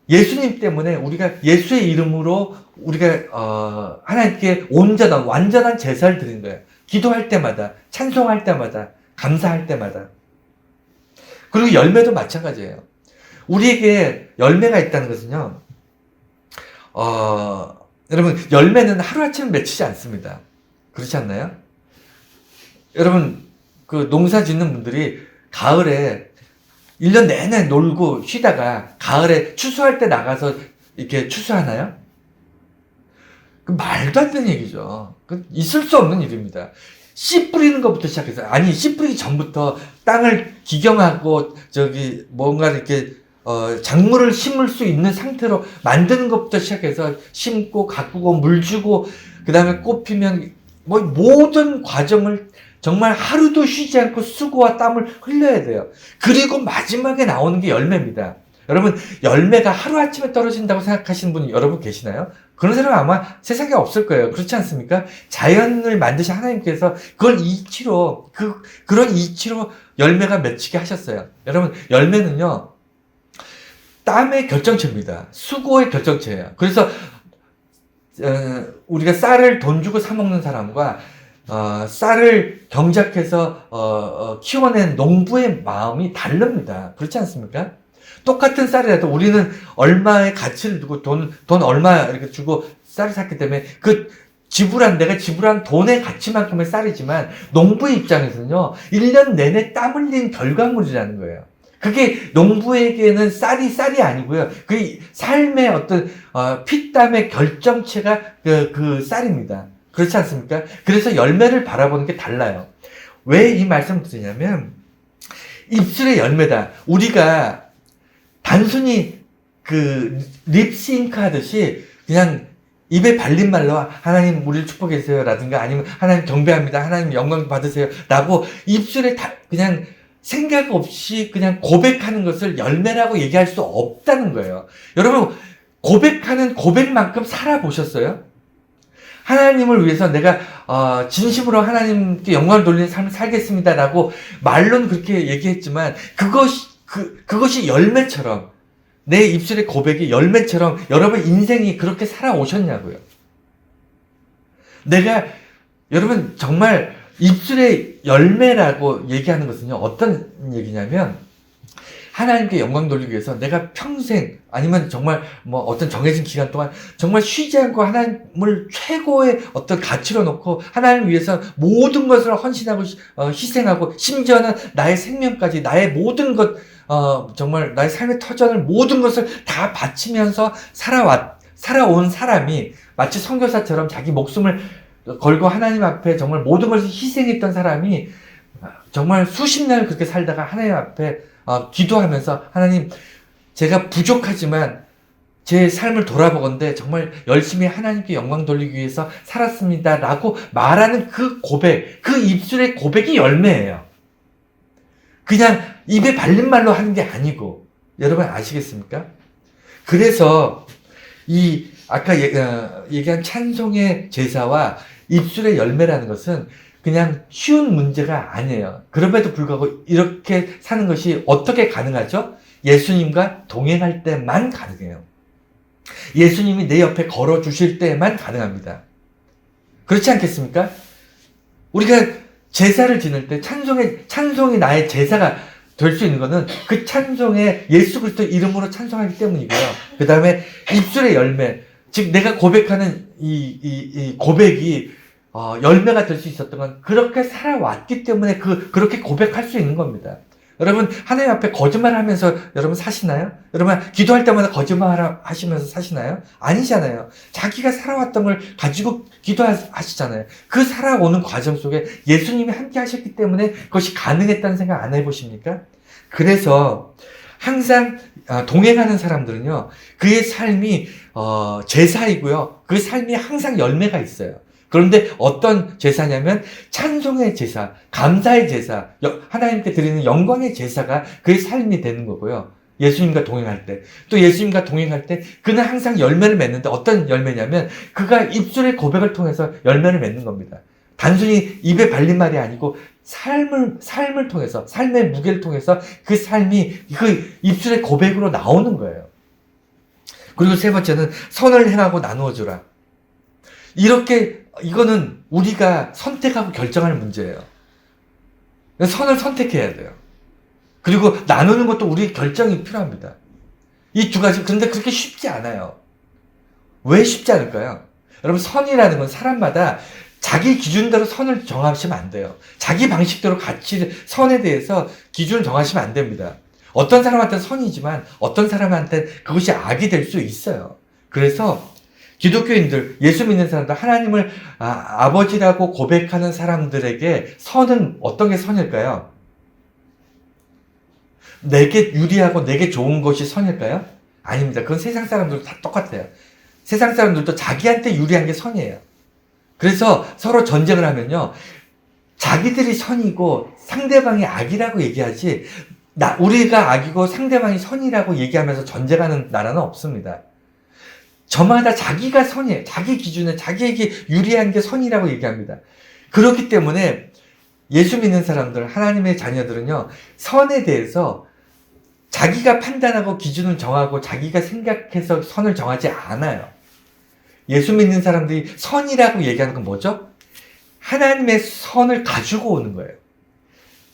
Speaker 1: 예수님 때문에 우리가 예수의 이름으로 우리가 하나님께 온전한 완전한 제사를 드리는 거예요. 기도할 때마다, 찬송할 때마다, 감사할 때마다. 그리고 열매도 마찬가지예요. 우리에게 열매가 있다는 것은요. 여러분 열매는 하루아침에 맺히지 않습니다. 그렇지 않나요? 여러분 그 농사 짓는 분들이 가을에 1년 내내 놀고 쉬다가 가을에 추수할 때 나가서 이렇게 추수하나요? 그 말도 안 되는 얘기죠. 그 있을 수 없는 일입니다. 씨 뿌리는 것부터 시작해서, 아니, 씨 뿌리기 전부터 땅을 기경하고, 뭔가 이렇게, 작물을 심을 수 있는 상태로 만드는 것부터 시작해서 심고, 가꾸고, 물 주고, 그 다음에 꽃 피면, 뭐, 모든 과정을 정말 하루도 쉬지 않고 수고와 땀을 흘려야 돼요. 그리고 마지막에 나오는 게 열매입니다. 여러분, 열매가 하루아침에 떨어진다고 생각하시는 분 여러분 계시나요? 그런 사람 아마 세상에 없을 거예요. 그렇지 않습니까? 자연을 만드신 하나님께서 그걸 이치로, 그런 이치로 열매가 맺히게 하셨어요. 여러분, 열매는요, 땀의 결정체입니다. 수고의 결정체예요. 그래서, 우리가 쌀을 돈 주고 사먹는 사람과, 쌀을 경작해서, 키워낸 농부의 마음이 다릅니다. 그렇지 않습니까? 똑같은 쌀이라도 우리는 얼마의 가치를 두고 돈 얼마 이렇게 주고 쌀을 샀기 때문에 내가 지불한 돈의 가치만큼의 쌀이지만 농부의 입장에서는요, 1년 내내 땀 흘린 결과물이라는 거예요. 그게 농부에게는 쌀이 아니고요. 그 삶의 어떤, 피땀의 결정체가 그 쌀입니다. 그렇지 않습니까? 그래서 열매를 바라보는 게 달라요. 왜 이 말씀을 드리냐면, 입술의 열매다. 우리가 단순히 립싱크 하듯이 그냥 입에 발린 말로 하나님 우리를 축복해 주세요 라든가 아니면 하나님 경배합니다. 하나님 영광 받으세요 라고 입술에 그냥 생각 없이 그냥 고백하는 것을 열매라고 얘기할 수 없다는 거예요. 여러분, 고백하는 고백만큼 살아보셨어요? 하나님을 위해서 내가 진심으로 하나님께 영광을 돌리는 삶을 살겠습니다 라고 말로는 그렇게 얘기했지만 그것이 열매처럼, 내 입술의 고백이 열매처럼 여러분 인생이 그렇게 살아오셨냐고요. 여러분 정말 입술의 열매라고 얘기하는 것은요, 어떤 얘기냐면, 하나님께 영광 돌리기 위해서 내가 평생, 아니면 정말 뭐 어떤 정해진 기간 동안 정말 쉬지 않고 하나님을 최고의 어떤 가치로 놓고 하나님을 위해서 모든 것을 헌신하고 희생하고, 심지어는 나의 생명까지, 나의 모든 것, 정말 나의 삶의 터전을 모든 것을 다 바치면서 살아온 사람이 마치 선교사처럼 자기 목숨을 걸고 하나님 앞에 정말 모든 것을 희생했던 사람이 정말 수십 년을 그렇게 살다가 하나님 앞에 기도하면서, 하나님, 제가 부족하지만 제 삶을 돌아보건대 정말 열심히 하나님께 영광 돌리기 위해서 살았습니다 라고 말하는 그 고백, 그 입술의 고백이 열매예요. 그냥 입에 발린 말로 하는 게 아니고, 여러분 아시겠습니까? 그래서 아까 얘기한 찬송의 제사와 입술의 열매라는 것은 그냥 쉬운 문제가 아니에요. 그럼에도 불구하고 이렇게 사는 것이 어떻게 가능하죠? 예수님과 동행할 때만 가능해요. 예수님이 내 옆에 걸어주실 때만 가능합니다. 그렇지 않겠습니까? 우리가 제사를 지낼 때 찬송이 나의 제사가 될 수 있는 것은 그 찬송에 예수 그리스도 이름으로 찬송하기 때문이고요. 그 다음에 입술의 열매, 즉 내가 고백하는 이 고백이 열매가 될 수 있었던 건 그렇게 살아왔기 때문에 그렇게 고백할 수 있는 겁니다. 여러분, 하나님 앞에 거짓말 하면서 여러분 사시나요? 여러분, 기도할 때마다 거짓말 하시면서 사시나요? 아니잖아요. 자기가 살아왔던 걸 가지고 기도하시잖아요. 그 살아오는 과정 속에 예수님이 함께 하셨기 때문에 그것이 가능했다는 생각 안 해보십니까? 그래서 항상 동행하는 사람들은요, 그의 삶이 제사이고요. 그 삶이 항상 열매가 있어요. 그런데 어떤 제사냐면 찬송의 제사, 감사의 제사, 하나님께 드리는 영광의 제사가 그의 삶이 되는 거고요. 예수님과 동행할 때. 또 예수님과 동행할 때 그는 항상 열매를 맺는데, 어떤 열매냐면 그가 입술의 고백을 통해서 열매를 맺는 겁니다. 단순히 입에 발린 말이 아니고 삶을 통해서, 삶의 무게를 통해서 그 삶이 그 입술의 고백으로 나오는 거예요. 그리고 세 번째는 선을 행하고 나누어 주라. 이거는 우리가 선택하고 결정할 문제예요. 선을 선택해야 돼요. 그리고 나누는 것도 우리의 결정이 필요합니다. 이 두 가지, 그런데 그렇게 쉽지 않아요. 왜 쉽지 않을까요? 여러분, 선이라는 건 사람마다 자기 기준대로 선을 정하시면 안 돼요. 자기 방식대로 선에 대해서 기준을 정하시면 안 됩니다. 어떤 사람한테는 선이지만 어떤 사람한테는 그것이 악이 될 수 있어요. 그래서 기독교인들, 예수 믿는 사람들, 하나님을 아버지라고 고백하는 사람들에게 선은 어떤 게 선일까요? 내게 유리하고 내게 좋은 것이 선일까요? 아닙니다. 그건 세상 사람들도 다 똑같아요. 세상 사람들도 자기한테 유리한 게 선이에요. 그래서 서로 전쟁을 하면요, 자기들이 선이고 상대방이 악이라고 얘기하지, 우리가 악이고 상대방이 선이라고 얘기하면서 전쟁하는 나라는 없습니다. 저마다 자기가 선이에요. 자기 기준에 자기에게 유리한 게 선이라고 얘기합니다. 그렇기 때문에 예수 믿는 사람들, 하나님의 자녀들은요, 선에 대해서 자기가 판단하고 기준을 정하고 자기가 생각해서 선을 정하지 않아요. 예수 믿는 사람들이 선이라고 얘기하는 건 뭐죠? 하나님의 선을 가지고 오는 거예요.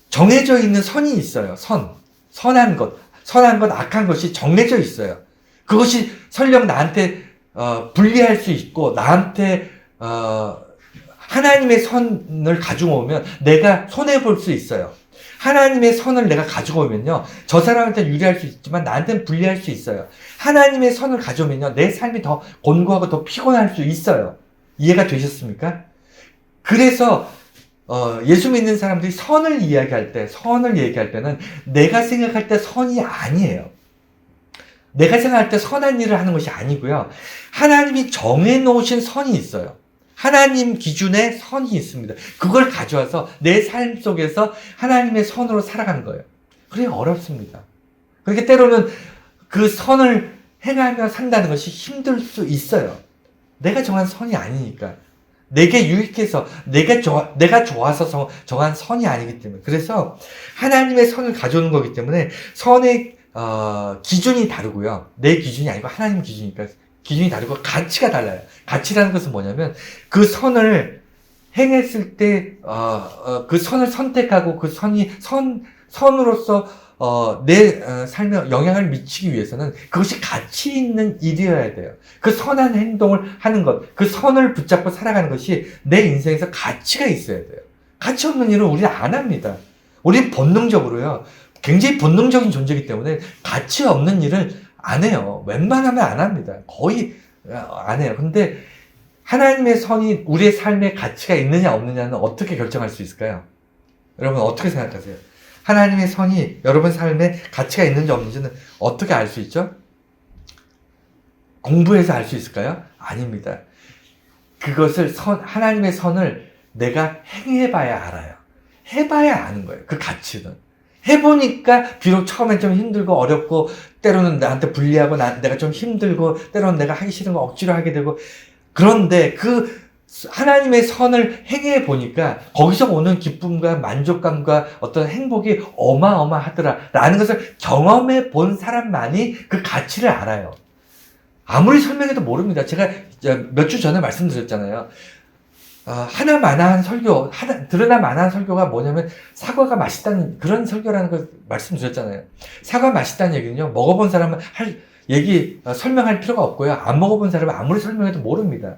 Speaker 1: 정해져 있는 선이 있어요. 선한 것, 악한 것이 정해져 있어요. 그것이 설령 나한테 불리할 수 있고 나한테 하나님의 선을 가지고 오면 내가 손해볼 수 있어요. 하나님의 선을 내가 가지고 오면요, 저 사람한테 유리할 수 있지만 나한테는 불리할 수 있어요. 하나님의 선을 가져오면요, 내 삶이 더 곤고하고 더 피곤할 수 있어요. 이해가 되셨습니까? 그래서 예수 믿는 사람들이 선을 얘기할 때는 내가 생각할 때 선이 아니에요. 내가 생각할 때 선한 일을 하는 것이 아니고요, 하나님이 정해놓으신 선이 있어요. 하나님 기준의 선이 있습니다. 그걸 가져와서 내 삶 속에서 하나님의 선으로 살아가는 거예요. 그게 어렵습니다. 그렇게 때로는 그 선을 행하며 산다는 것이 힘들 수 있어요. 내가 정한 선이 아니니까. 내게 유익해서, 내가 좋아서 정한 선이 아니기 때문에. 그래서 하나님의 선을 가져오는 거기 때문에 선의 기준이 다르고요. 내 기준이 아니고 하나님 기준이니까 기준이 다르고 가치가 달라요. 가치라는 것은 뭐냐면 그 선을 행했을 때 그 선을 선택하고 그 선이 선으로서 내 삶에 영향을 미치기 위해서는 그것이 가치 있는 일이어야 돼요. 그 선한 행동을 하는 것, 그 선을 붙잡고 살아가는 것이 내 인생에서 가치가 있어야 돼요. 가치 없는 일은 우리는 안 합니다. 우리는 본능적으로요, 굉장히 본능적인 존재이기 때문에 가치 없는 일을 안 해요. 웬만하면 안 합니다. 거의 안 해요. 근데 하나님의 선이 우리의 삶에 가치가 있느냐 없느냐는 어떻게 결정할 수 있을까요? 여러분 어떻게 생각하세요? 하나님의 선이 여러분 삶에 가치가 있는지 없는지는 어떻게 알 수 있죠? 공부해서 알 수 있을까요? 아닙니다. 그것을 하나님의 선을 내가 행해봐야 알아요. 해봐야 아는 거예요. 그 가치는. 해보니까 비록 처음엔 좀 힘들고 어렵고 때로는 나한테 불리하고 내가 좀 힘들고 때로는 내가 하기 싫은 거 억지로 하게 되고, 그런데 그 하나님의 선을 행해 보니까 거기서 오는 기쁨과 만족감과 어떤 행복이 어마어마하더라 라는 것을 경험해 본 사람만이 그 가치를 알아요. 아무리 설명해도 모릅니다. 제가 몇 주 전에 말씀드렸잖아요. 드러나 마나한 설교가 뭐냐면 사과가 맛있다는 그런 설교라는 걸 말씀드렸잖아요. 사과 맛있다는 얘기는요, 먹어본 사람은 설명할 필요가 없고요. 안 먹어본 사람은 아무리 설명해도 모릅니다.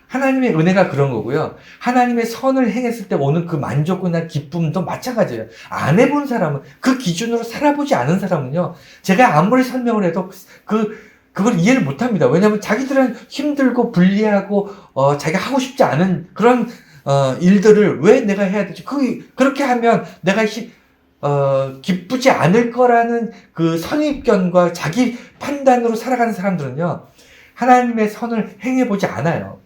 Speaker 1: 하나님의 은혜가 그런 거고요. 하나님의 선을 행했을 때 오는 그 만족이나 기쁨도 마찬가지예요. 안 해본 사람은, 그 기준으로 살아보지 않은 사람은요, 제가 아무리 설명을 해도 그걸 이해를 못 합니다. 왜냐하면 자기들은 힘들고 불리하고 자기가 하고 싶지 않은 그런 일들을 왜 내가 해야 되지? 그렇게 하면 내가 기쁘지 않을 거라는 그 선입견과 자기 판단으로 살아가는 사람들은요, 하나님의 선을 행해보지 않아요.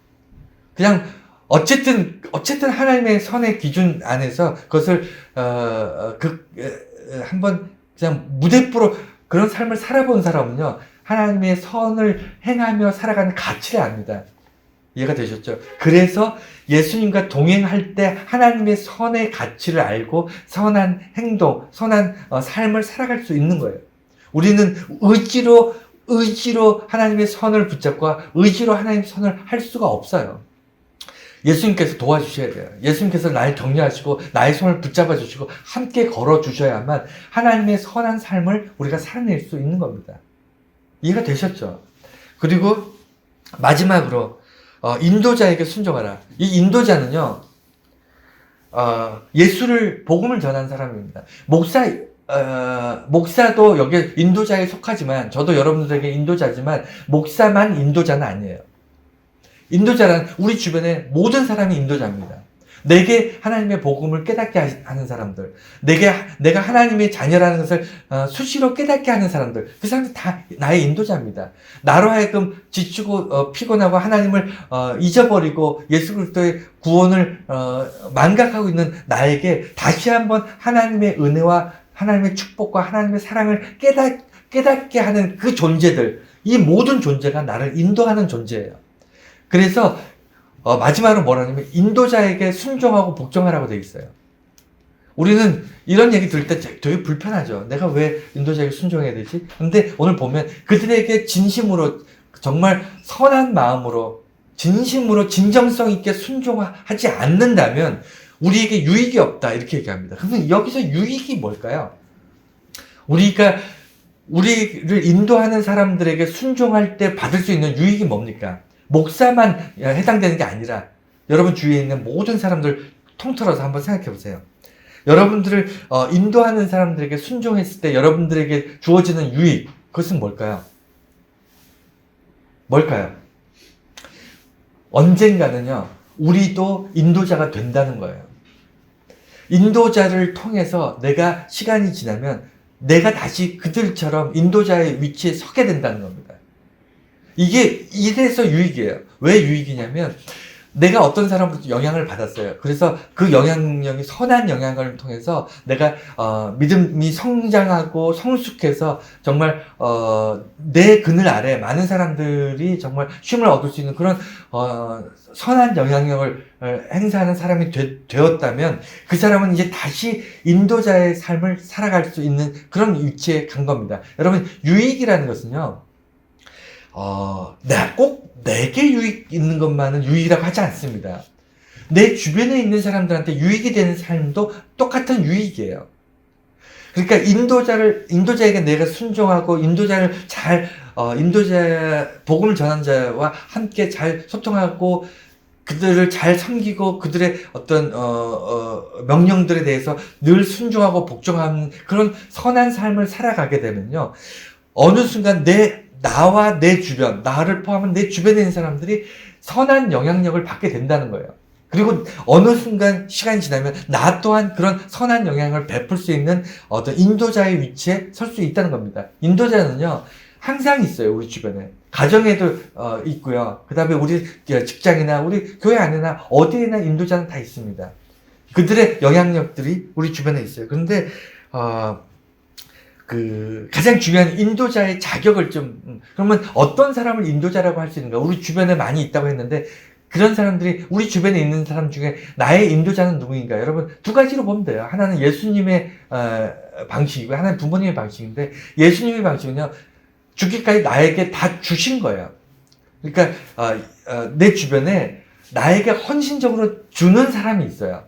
Speaker 1: 그냥 어쨌든 하나님의 선의 기준 안에서 그것을 한번 그냥 무대뽀로 그런 삶을 살아본 사람은요, 하나님의 선을 행하며 살아가는 가치를 압니다. 이해가 되셨죠? 그래서 예수님과 동행할 때 하나님의 선의 가치를 알고 선한 행동, 선한 삶을 살아갈 수 있는 거예요. 우리는 의지로 하나님의 선을 붙잡고 의지로 하나님의 선을 할 수가 없어요. 예수님께서 도와주셔야 돼요. 예수님께서 나를 격려하시고 나의 손을 붙잡아 주시고 함께 걸어 주셔야만 하나님의 선한 삶을 우리가 살아낼 수 있는 겁니다. 이해가 되셨죠? 그리고 마지막으로 인도자에게 순종하라. 이 인도자는요, 복음을 전한 사람입니다. 목사도 여기 인도자에 속하지만, 저도 여러분들에게 인도자지만, 목사만 인도자는 아니에요. 인도자란 우리 주변의 모든 사람이 인도자입니다. 내게 하나님의 복음을 깨닫게 하는 사람들, 내가 하나님의 자녀라는 것을 수시로 깨닫게 하는 사람들, 그 사람들 다 나의 인도자입니다. 나로 하여금 지치고 피곤하고 하나님을 잊어버리고 예수 그리스도의 구원을 망각하고 있는 나에게 다시 한번 하나님의 은혜와 하나님의 축복과 하나님의 사랑을 깨닫게 하는 그 존재들, 이 모든 존재가 나를 인도하는 존재예요. 그래서 마지막으로 뭐라냐면 인도자에게 순종하고 복종하라고 되어 있어요. 우리는 이런 얘기 들을 때 되게 불편하죠. 내가 왜 인도자에게 순종해야 되지? 근데 오늘 보면 그들에게 진심으로, 정말 선한 마음으로, 진심으로 진정성 있게 순종하지 않는다면 우리에게 유익이 없다, 이렇게 얘기합니다. 그러면 여기서 유익이 뭘까요? 우리를 인도하는 사람들에게 순종할 때 받을 수 있는 유익이 뭡니까? 목사만 해당되는 게 아니라 여러분 주위에 있는 모든 사람들 통틀어서 한번 생각해 보세요. 여러분들을 인도하는 사람들에게 순종했을 때 여러분들에게 주어지는 유익, 그것은 뭘까요? 언젠가는요, 우리도 인도자가 된다는 거예요. 인도자를 통해서 내가 시간이 지나면 내가 다시 그들처럼 인도자의 위치에 서게 된다는 겁니다. 이래서 유익이에요. 왜 유익이냐면, 내가 어떤 사람으로부터 영향을 받았어요. 그래서 그 영향력이 선한 영향을 통해서 내가 믿음이 성장하고 성숙해서 정말 내 그늘 아래 많은 사람들이 정말 쉼을 얻을 수 있는 그런 선한 영향력을 행사하는 사람이 되었다면 그 사람은 이제 다시 인도자의 삶을 살아갈 수 있는 그런 위치에 간 겁니다. 여러분, 유익이라는 것은요, 내가 꼭 내게 유익 있는 것만은 유익이라고 하지 않습니다. 내 주변에 있는 사람들한테 유익이 되는 삶도 똑같은 유익이에요. 그러니까 인도자에게 내가 순종하고 복음을 전한 자와 함께 잘 소통하고 그들을 잘 섬기고 그들의 어떤 명령들에 대해서 늘 순종하고 복종하는 그런 선한 삶을 살아가게 되면요, 어느 순간 나와 내 주변, 나를 포함한 내 주변에 있는 사람들이 선한 영향력을 받게 된다는 거예요. 그리고 어느 순간 시간이 지나면 나 또한 그런 선한 영향을 베풀 수 있는 어떤 인도자의 위치에 설 수 있다는 겁니다. 인도자는요, 항상 있어요, 우리 주변에. 가정에도 있고요. 그 다음에 우리 직장이나 우리 교회 안에나 어디에나 인도자는 다 있습니다. 그들의 영향력들이 우리 주변에 있어요. 그런데 가장 중요한 인도자의 자격을 그러면 어떤 사람을 인도자라고 할 수 있는가? 우리 주변에 많이 있다고 했는데, 그런 사람들이 우리 주변에 있는 사람 중에 나의 인도자는 누구인가? 여러분, 두 가지로 보면 돼요. 하나는 예수님의 방식이고, 하나는 부모님의 방식인데, 예수님의 방식은요, 죽기까지 나에게 다 주신 거예요. 그러니까, 내 주변에 나에게 헌신적으로 주는 사람이 있어요.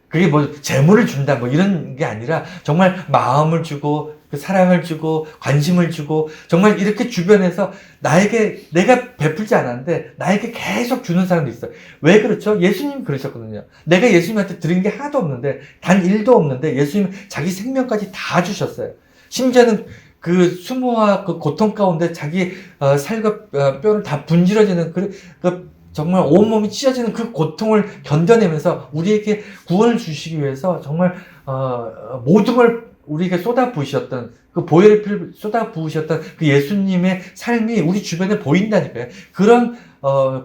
Speaker 1: 그게 재물을 준다, 이런 게 아니라, 정말 마음을 주고, 사랑을 주고 관심을 주고 정말 이렇게 주변에서 내가 베풀지 않았는데 나에게 계속 주는 사람도 있어요. 왜 그렇죠? 예수님이 그러셨거든요. 내가 예수님한테 드린 게 하나도 없는데, 단 1도 없는데 예수님은 자기 생명까지 다 주셨어요. 심지어는 그 수모와 그 고통 가운데 자기 살과 뼈를 다 분질러지는 정말 온몸이 찢어지는 그 고통을 견뎌내면서 우리에게 구원을 주시기 위해서 정말 모든 걸 우리에게 쏟아부으셨던, 그 보혈의 쏟아부으셨던 그 예수님의 삶이 우리 주변에 보인다니까요. 그런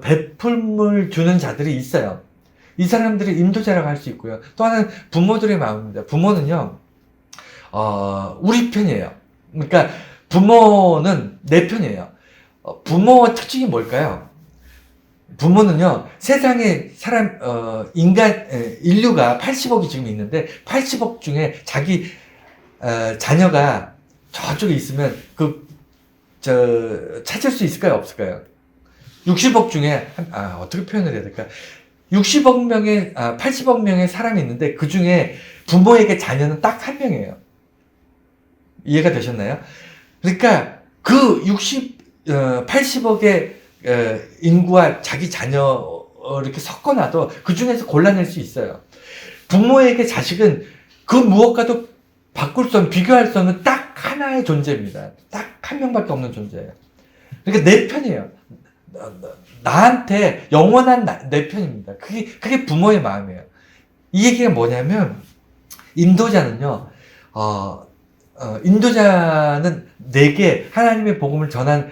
Speaker 1: 베풀물 주는 자들이 있어요. 이 사람들이 인도자라고 할 수 있고요. 또 하나는 부모들의 마음입니다. 부모는요, 우리 편이에요. 그러니까 부모는 내 편이에요. 부모의 특징이 뭘까요? 부모는요, 세상에 인류가 80억이 지금 있는데 80억 중에 자기 자녀가 저쪽에 있으면 찾을 수 있을까요? 없을까요? 60억 중에, 어떻게 표현을 해야 될까? 80억 명의 사람이 있는데 그 중에 부모에게 자녀는 딱 한 명이에요. 이해가 되셨나요? 그러니까 80억의 인구와 자기 자녀 이렇게 섞어놔도 그 중에서 골라낼 수 있어요. 부모에게 자식은 그 무엇과도 바꿀 수 없는, 비교할 수 없는 딱 하나의 존재입니다. 딱 한 명밖에 없는 존재예요. 그러니까 내 편이에요. 나한테 영원한 내 편입니다. 그게 부모의 마음이에요. 이 얘기가 뭐냐면, 인도자는요, 인도자는 내게 하나님의 복음을 전한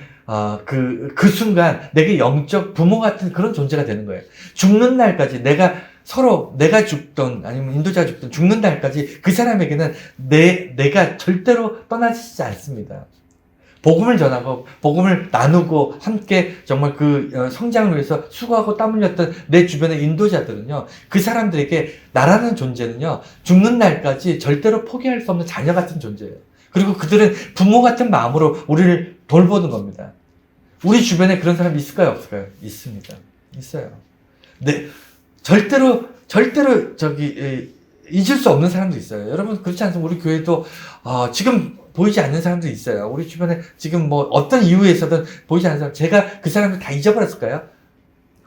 Speaker 1: 그 순간 내게 영적 부모 같은 그런 존재가 되는 거예요. 죽는 날까지 내가 죽던 아니면 인도자가 죽던 죽는 날까지 그 사람에게는 내가 절대로 떠나지지 않습니다. 복음을 전하고 복음을 나누고 함께 정말 그 성장을 위해서 수고하고 땀 흘렸던 내 주변의 인도자들은요, 그 사람들에게 나라는 존재는요, 죽는 날까지 절대로 포기할 수 없는 자녀 같은 존재예요. 그리고 그들은 부모 같은 마음으로 우리를 돌보는 겁니다. 우리 주변에 그런 사람이 있을까요? 없을까요? 있습니다. 있어요. 네, 절대로 잊을 수 없는 사람도 있어요. 여러분, 그렇지 않습니까? 우리 교회도 지금 보이지 않는 사람도 있어요. 우리 주변에 지금 뭐 어떤 이유에서든 보이지 않는 사람, 제가 그 사람을 다 잊어버렸을까요?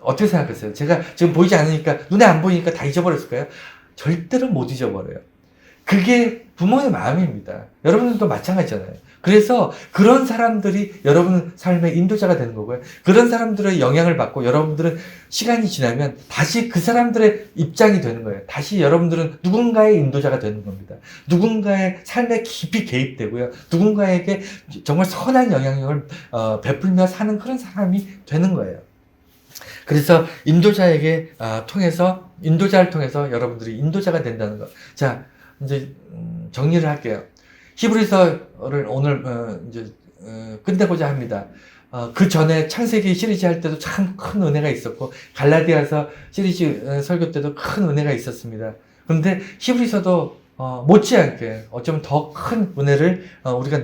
Speaker 1: 어떻게 생각하세요? 제가 지금 보이지 않으니까, 눈에 안 보이니까 다 잊어버렸을까요? 절대로 못 잊어버려요. 그게 부모의 마음입니다. 여러분들도 마찬가지잖아요. 그래서 그런 사람들이 여러분 삶의 인도자가 되는 거고요. 그런 사람들의 영향을 받고 여러분들은 시간이 지나면 다시 그 사람들의 입장이 되는 거예요. 다시 여러분들은 누군가의 인도자가 되는 겁니다. 누군가의 삶에 깊이 개입되고요. 누군가에게 정말 선한 영향력을 베풀며 사는 그런 사람이 되는 거예요. 그래서 인도자를 통해서 여러분들이 인도자가 된다는 것. 자, 이제 정리를 할게요. 히브리서를 오늘 이제 끝내고자 합니다. 그 전에 창세기 시리즈 할 때도 참 큰 은혜가 있었고, 갈라디아서 시리즈 설교 때도 큰 은혜가 있었습니다. 그런데 히브리서도 못지않게 어쩌면 더 큰 은혜를 우리가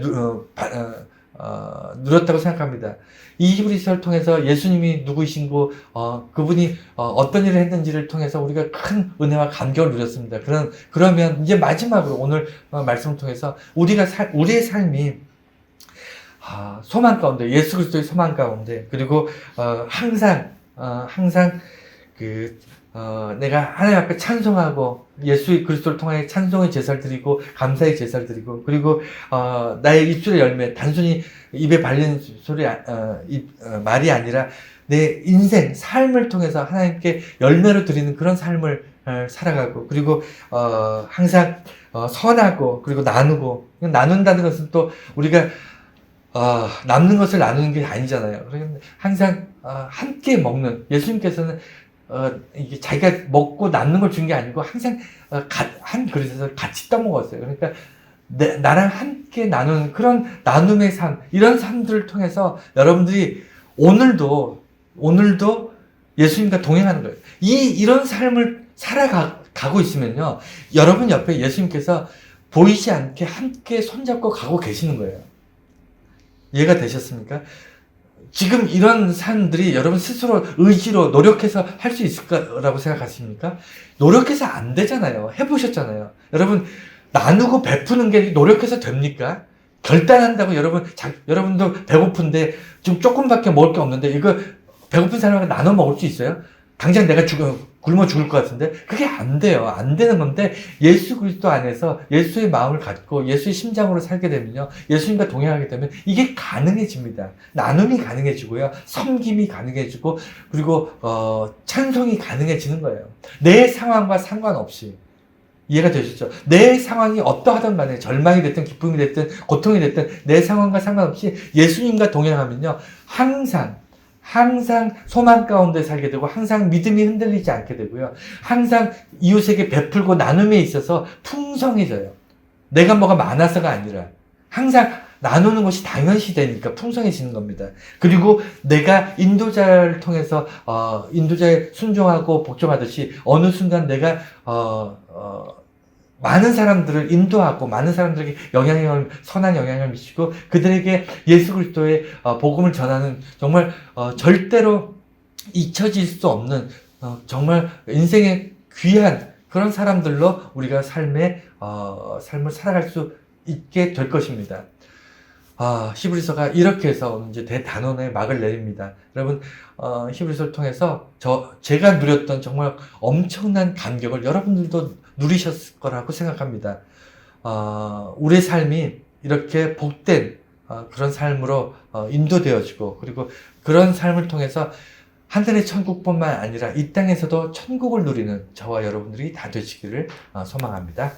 Speaker 1: 누렸다고 생각합니다. 이 히브리서를 통해서 예수님이 누구이신고 그분이 어떤 일을 했는지를 통해서 우리가 큰 은혜와 감격을 누렸습니다. 그러면 이제 마지막으로 오늘 말씀을 통해서 우리의 삶이 소망 가운데, 예수 그리스도의 소망 가운데, 그리고 항상 내가 하나님 앞에 찬송하고 예수 그리스도를 통해 찬송의 제사를 드리고 감사의 제사를 드리고, 그리고 나의 입술의 열매, 단순히 입에 발리는 말이 아니라 내 인생, 삶을 통해서 하나님께 열매로 드리는 그런 삶을 살아가고, 그리고 항상 선하고, 그리고 나눈다는 것은 또 우리가 남는 것을 나누는 게 아니잖아요. 그러니까 항상 함께 먹는, 예수님께서는 이게 자기가 먹고 남는 걸 준 게 아니고 항상 한 그릇에서 같이 떠먹었어요. 그러니까 나랑 함께 나누는 그런 나눔의 삶, 이런 삶들을 통해서 여러분들이 오늘도 예수님과 동행하는 거예요. 이런 삶을 살아가고 있으면요, 여러분 옆에 예수님께서 보이지 않게 함께 손잡고 가고 계시는 거예요. 이해가 되셨습니까? 지금 이런 삶들이 여러분 스스로 의지로 노력해서 할 수 있을 거라고 생각하십니까? 노력해서 안 되잖아요. 해보셨잖아요. 여러분, 나누고 베푸는 게 노력해서 됩니까? 결단한다고 여러분도 배고픈데 좀 조금밖에 먹을 게 없는데 이거 배고픈 사람과 나눠 먹을 수 있어요? 당장 내가 굶어 죽을 것 같은데 그게 안 돼요. 안 되는 건데, 예수 그리스도 안에서 예수의 마음을 갖고 예수의 심장으로 살게 되면요, 예수님과 동행하게 되면 이게 가능해집니다. 나눔이 가능해지고요, 섬김이 가능해지고, 그리고 찬송이 가능해지는 거예요. 내 상황과 상관없이. 이해가 되시죠? 내 상황이 어떠하든 간에, 절망이 됐든 기쁨이 됐든 고통이 됐든 내 상황과 상관없이 예수님과 동행하면요, 항상 소망 가운데 살게 되고, 항상 믿음이 흔들리지 않게 되고요, 항상 이웃에게 베풀고 나눔에 있어서 풍성해져요. 내가 뭐가 많아서가 아니라 항상 나누는 것이 당연시 되니까 풍성해지는 겁니다. 그리고 내가 인도자를 통해서 인도자에 순종하고 복종하듯이 어느 순간 내가 많은 사람들을 인도하고 많은 사람들에게 선한 영향을 미치고 그들에게 예수 그리스도의 복음을 전하는, 정말 절대로 잊혀질 수 없는 정말 인생의 귀한 그런 사람들로 우리가 삶을 살아갈 수 있게 될 것입니다. 히브리서가 이렇게 해서 이제 대단원의 막을 내립니다. 여러분, 히브리서를 통해서 제가 누렸던 정말 엄청난 감격을 여러분들도 누리셨을 거라고 생각합니다. 우리의 삶이 이렇게 복된 그런 삶으로 인도되어지고, 그리고 그런 삶을 통해서 하늘의 천국뿐만 아니라 이 땅에서도 천국을 누리는 저와 여러분들이 다 되시기를 소망합니다.